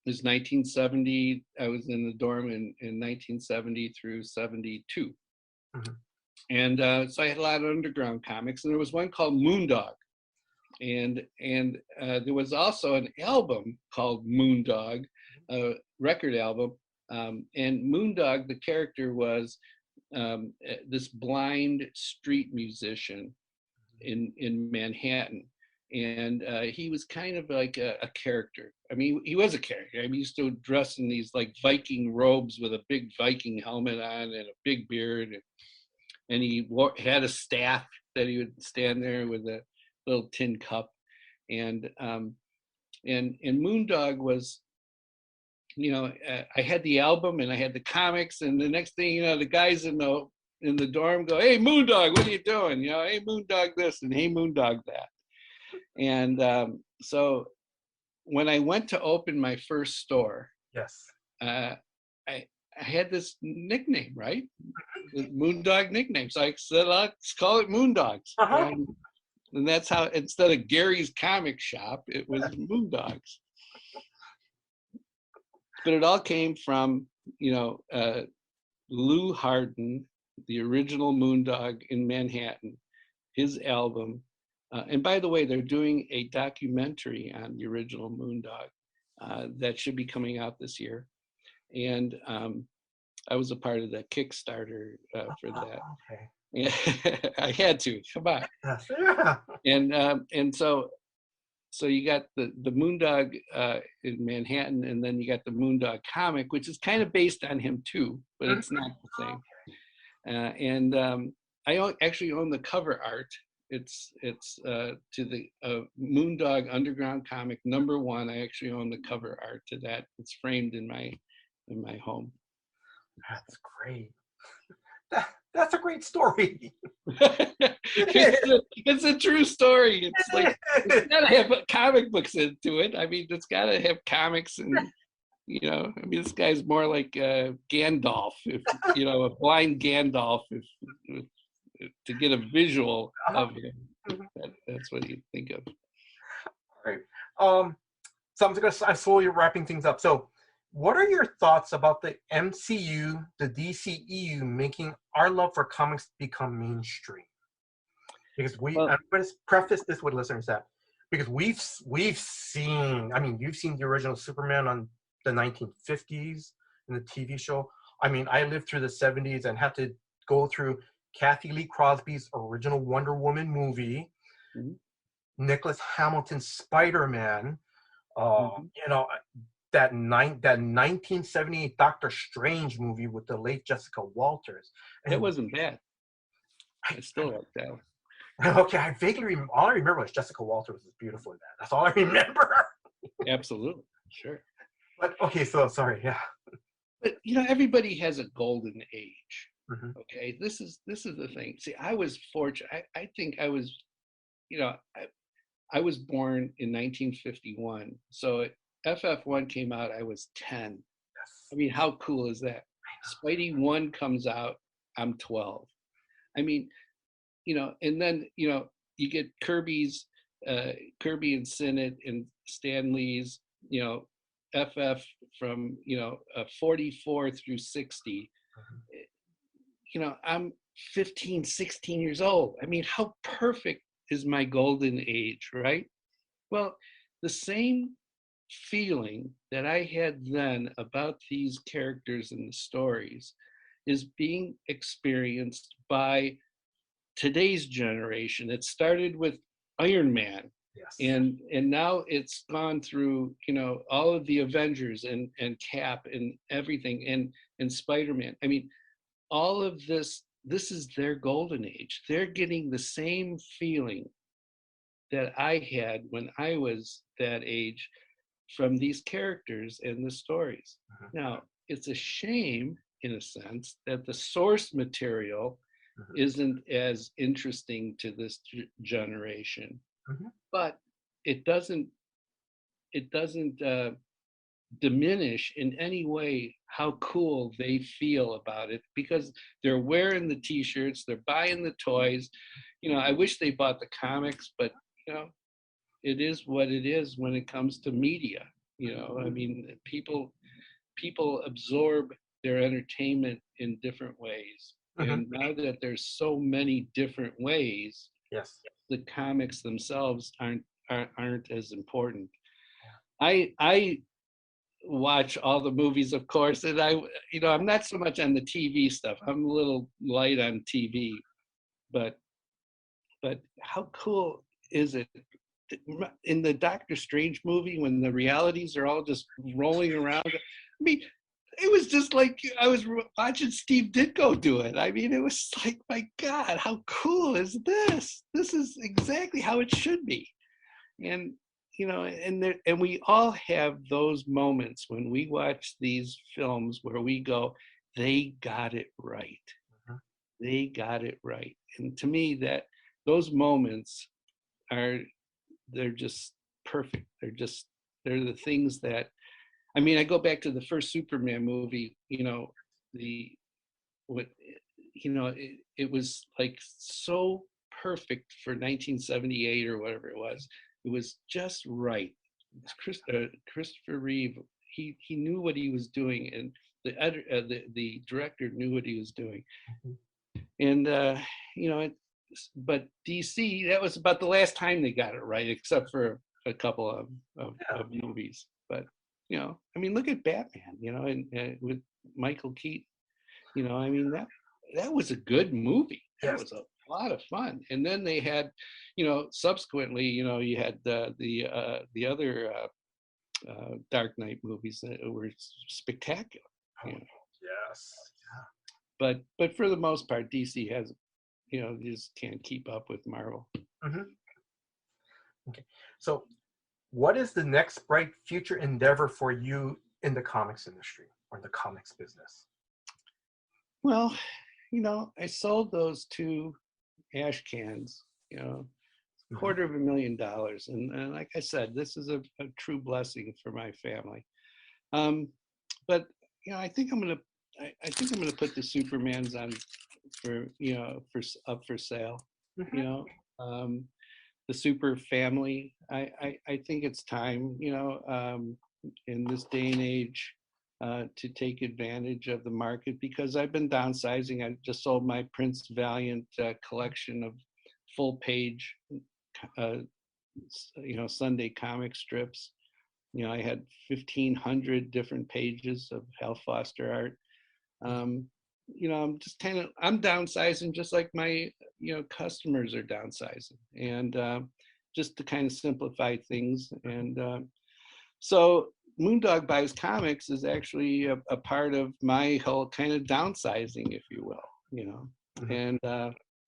It was 1970. I was in the dorm in 1970 through 72. And so I had a lot of underground comics, and there was one called Moondog. And there was also an album called Moondog, a record album. And Moondog, the character was this blind street musician in Manhattan. And he was kind of like a character. I mean, he was a character. I mean, he used to dress in these like Viking robes with a big Viking helmet on and a big beard. And he had a staff that he would stand there with a little tin cup. And Moondog was, you know, I had the album and I had the comics, and the next thing you know, the guys in the dorm go, "Hey, Moondog, what are you doing? You know, hey, Moondog this and hey, Moondog that." And so when I went to open my first store, I had this nickname, right? The Moondog nickname. So I said, let's call it Moondogs. And that's how, instead of Gary's Comic Shop, it was Moondogs. But it all came from, you know, Lou Hardin, the original Moondog in Manhattan, his album. And by the way, they're doing a documentary on the original Moondog that should be coming out this year. And I was a part of the Kickstarter for that. I had to, come on. And so you got the Moondog in Manhattan, and then you got the Moondog comic, which is kind of based on him too, but it's not the same. And I actually own the cover art. It's to the Moondog Underground comic #1. I actually own the cover art to that. It's framed in my home.
That's great. That's a great story.
It's a true story. It's like, it's gotta have comic books into it. I mean, it's gotta have comics, and you know, I mean, this guy's more like Gandalf, if you know, a blind Gandalf, if to get a visual of him. That's what you think of.
All right. So I'm slowly wrapping things up. So, what are your thoughts about the MCU, the DCEU, making our love for comics become mainstream? Because I'm going to preface this with listeners that because we've seen, I mean, you've seen the original Superman on the 1950s in the TV show. I mean, I lived through the 70s and had to go through Kathy Lee Crosby's original Wonder Woman movie, Nicholas Hamilton's Spider-Man, you know, that 1978 Doctor Strange movie with the late Jessica Walters. And
it wasn't bad. I still like that one.
Okay, I vaguely all I remember was Jessica Walters was beautiful in that. That's all I remember.
Absolutely, sure.
But okay, so sorry, yeah.
But you know, everybody has a golden age. Okay, this is the thing. See, I was fortunate. I think I was, you know, I was born in 1951. So FF1 came out, I was 10. I mean, how cool is that? Spidey 1 comes out, I'm 12. I mean, you know, and then, you know, you get Kirby and Sinnott and Stan Lee's, you know, FF from, you know, 44 through 60. You know, I'm 15, 16 years old. I mean, how perfect is my golden age, right? Well, the same feeling that I had then about these characters and the stories is being experienced by today's generation. It started with Iron Man, and now it's gone through, you know, all of the Avengers and Cap and everything and Spider-Man. I mean, all of this is their golden age. They're getting the same feeling that I had when I was that age from these characters and the stories. Now, it's a shame in a sense, that the source material isn't as interesting to this generation, but it doesn't diminish in any way how cool they feel about it, because they're wearing the t-shirts, they're buying the toys. I wish they bought the comics, but it is what it is when it comes to media. I mean, people absorb their entertainment in different ways. And now that there's so many different ways,
yes,
the comics themselves aren't as important. I watch all the movies, of course, and I'm not so much on the TV stuff. I'm a little light on TV, but how cool is it in the Doctor Strange movie when the realities are all just rolling around? I mean, it was just like I was watching Steve Ditko do it. I mean, it was like, my God, how cool is this? This is exactly how it should be. And and we all have those moments when we watch these films where we go, they got it right. They got it right. And to me, that those moments they're just perfect. They're the things that, I mean, I go back to the first Superman movie, it was like so perfect for 1978 or whatever it was. It was just right. Christopher Reeve, he knew what he was doing, and the director knew what he was doing. And but DC, that was about the last time they got it right, except for a couple of movies. But I mean, look at Batman, and with Michael Keaton. I mean, that was a good movie. That was a lot of fun. And then they had, subsequently, you had the other Dark Knight movies that were spectacular.
Yes.
But for the most part, DC has, just can't keep up with Marvel.
Okay. So, what is the next bright future endeavor for you in the comics industry or the comics business?
Well, I sold those 2 ash cans, $250,000. And like I said, this is a true blessing for my family. But, I think I'm going to put the Supermans on up for sale. The Super Family. I think it's time, in this day and age, to take advantage of the market, because I've been downsizing. I just sold my Prince Valiant collection of full page, Sunday comic strips. I had 1,500 different pages of Hal Foster art. I'm downsizing just like my, customers are downsizing, and just to kind of simplify things. And so Moondog Buys Comics is actually a part of my whole kind of downsizing, if you will, and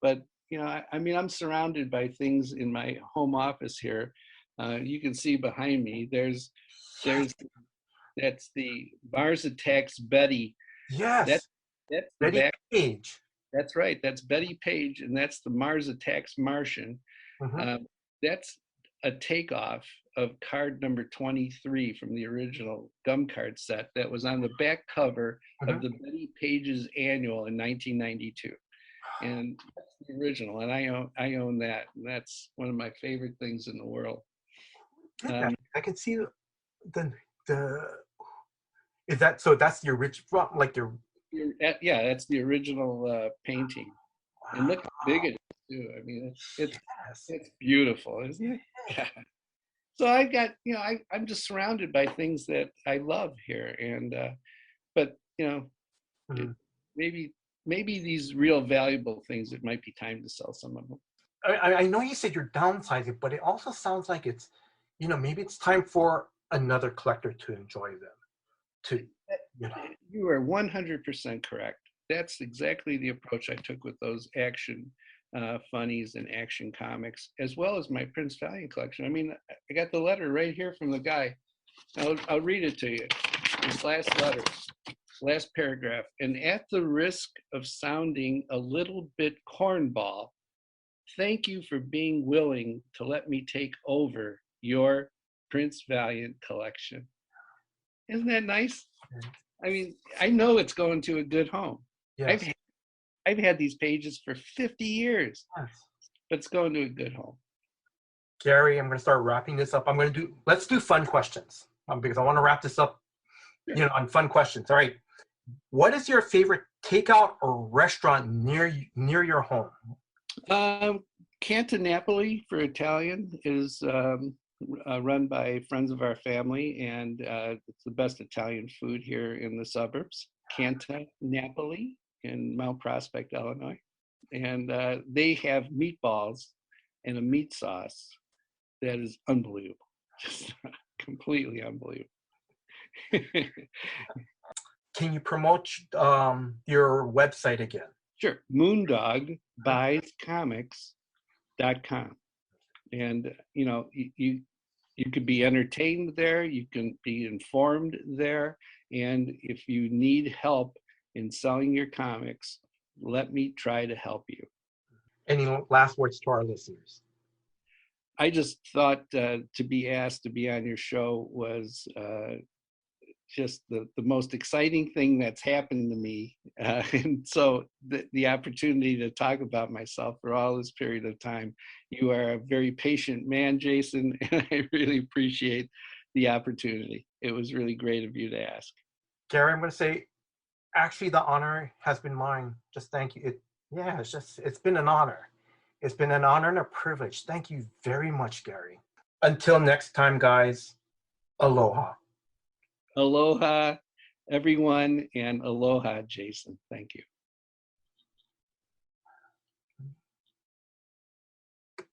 but I mean, I'm surrounded by things in my home office here. You can see behind me, there's that's the Mars Attacks Betty.
Yes.
That's
Betty Page.
That's right. That's Betty Page, and that's the Mars Attacks Martian. That's a takeoff of card number 23 from the original gum card set that was on the back cover of the Betty Page's annual in 1992. And that's the original, and I own that, and that's one of my favorite things in the world.
I can see the is that so? That's the original, like the.
Yeah, that's the original painting. Wow. And look how big it is too. I mean, it's beautiful, isn't it? Yeah. So I got, I'm just surrounded by things that I love here, and but maybe these real valuable things, it might be time to sell some of them.
I know you said you're downsizing, but it also sounds like it's, maybe it's time for another collector to enjoy them.
You are 100% correct. That's exactly the approach I took with those action funnies and action comics, as well as my Prince Valiant collection. I mean, I got the letter right here from the guy. I'll read it to you. His last letter. last paragraph. And at the risk of sounding a little bit cornball, thank you for being willing to let me take over your Prince Valiant collection. Isn't that nice? I mean, I know it's going to a good home.
Yes.
I've had these pages for 50 years,
Yes.
but it's going to a good home.
Gary, I'm going to start wrapping this up. Let's do fun questions because I want to wrap this up, on fun questions. All right. What is your favorite takeout or restaurant near your home?
Canton Napoli for Italian is run by friends of our family, and it's the best Italian food here in the suburbs. Canton Napoli in Mount Prospect, Illinois. And they have meatballs and a meat sauce that is unbelievable. Just completely unbelievable.
Can you promote your website again?
Sure. MoondogBuysComics.com. And, you could be entertained there. You can be informed there. And if you need help in selling your comics, let me try to help you.
Any last words to our listeners?
I just thought to be asked to be on your show was just the most exciting thing that's happened to me. And so the opportunity to talk about myself for all this period of time, you are a very patient man, Jason, and I really appreciate the opportunity. It was really great of you to ask.
Gary, I'm going to say, actually, the honor has been mine. Just thank you. It's been an honor. It's been an honor and a privilege. Thank you very much, Gary. Until next time, guys, aloha.
Aloha, everyone, and aloha, Jason. Thank you.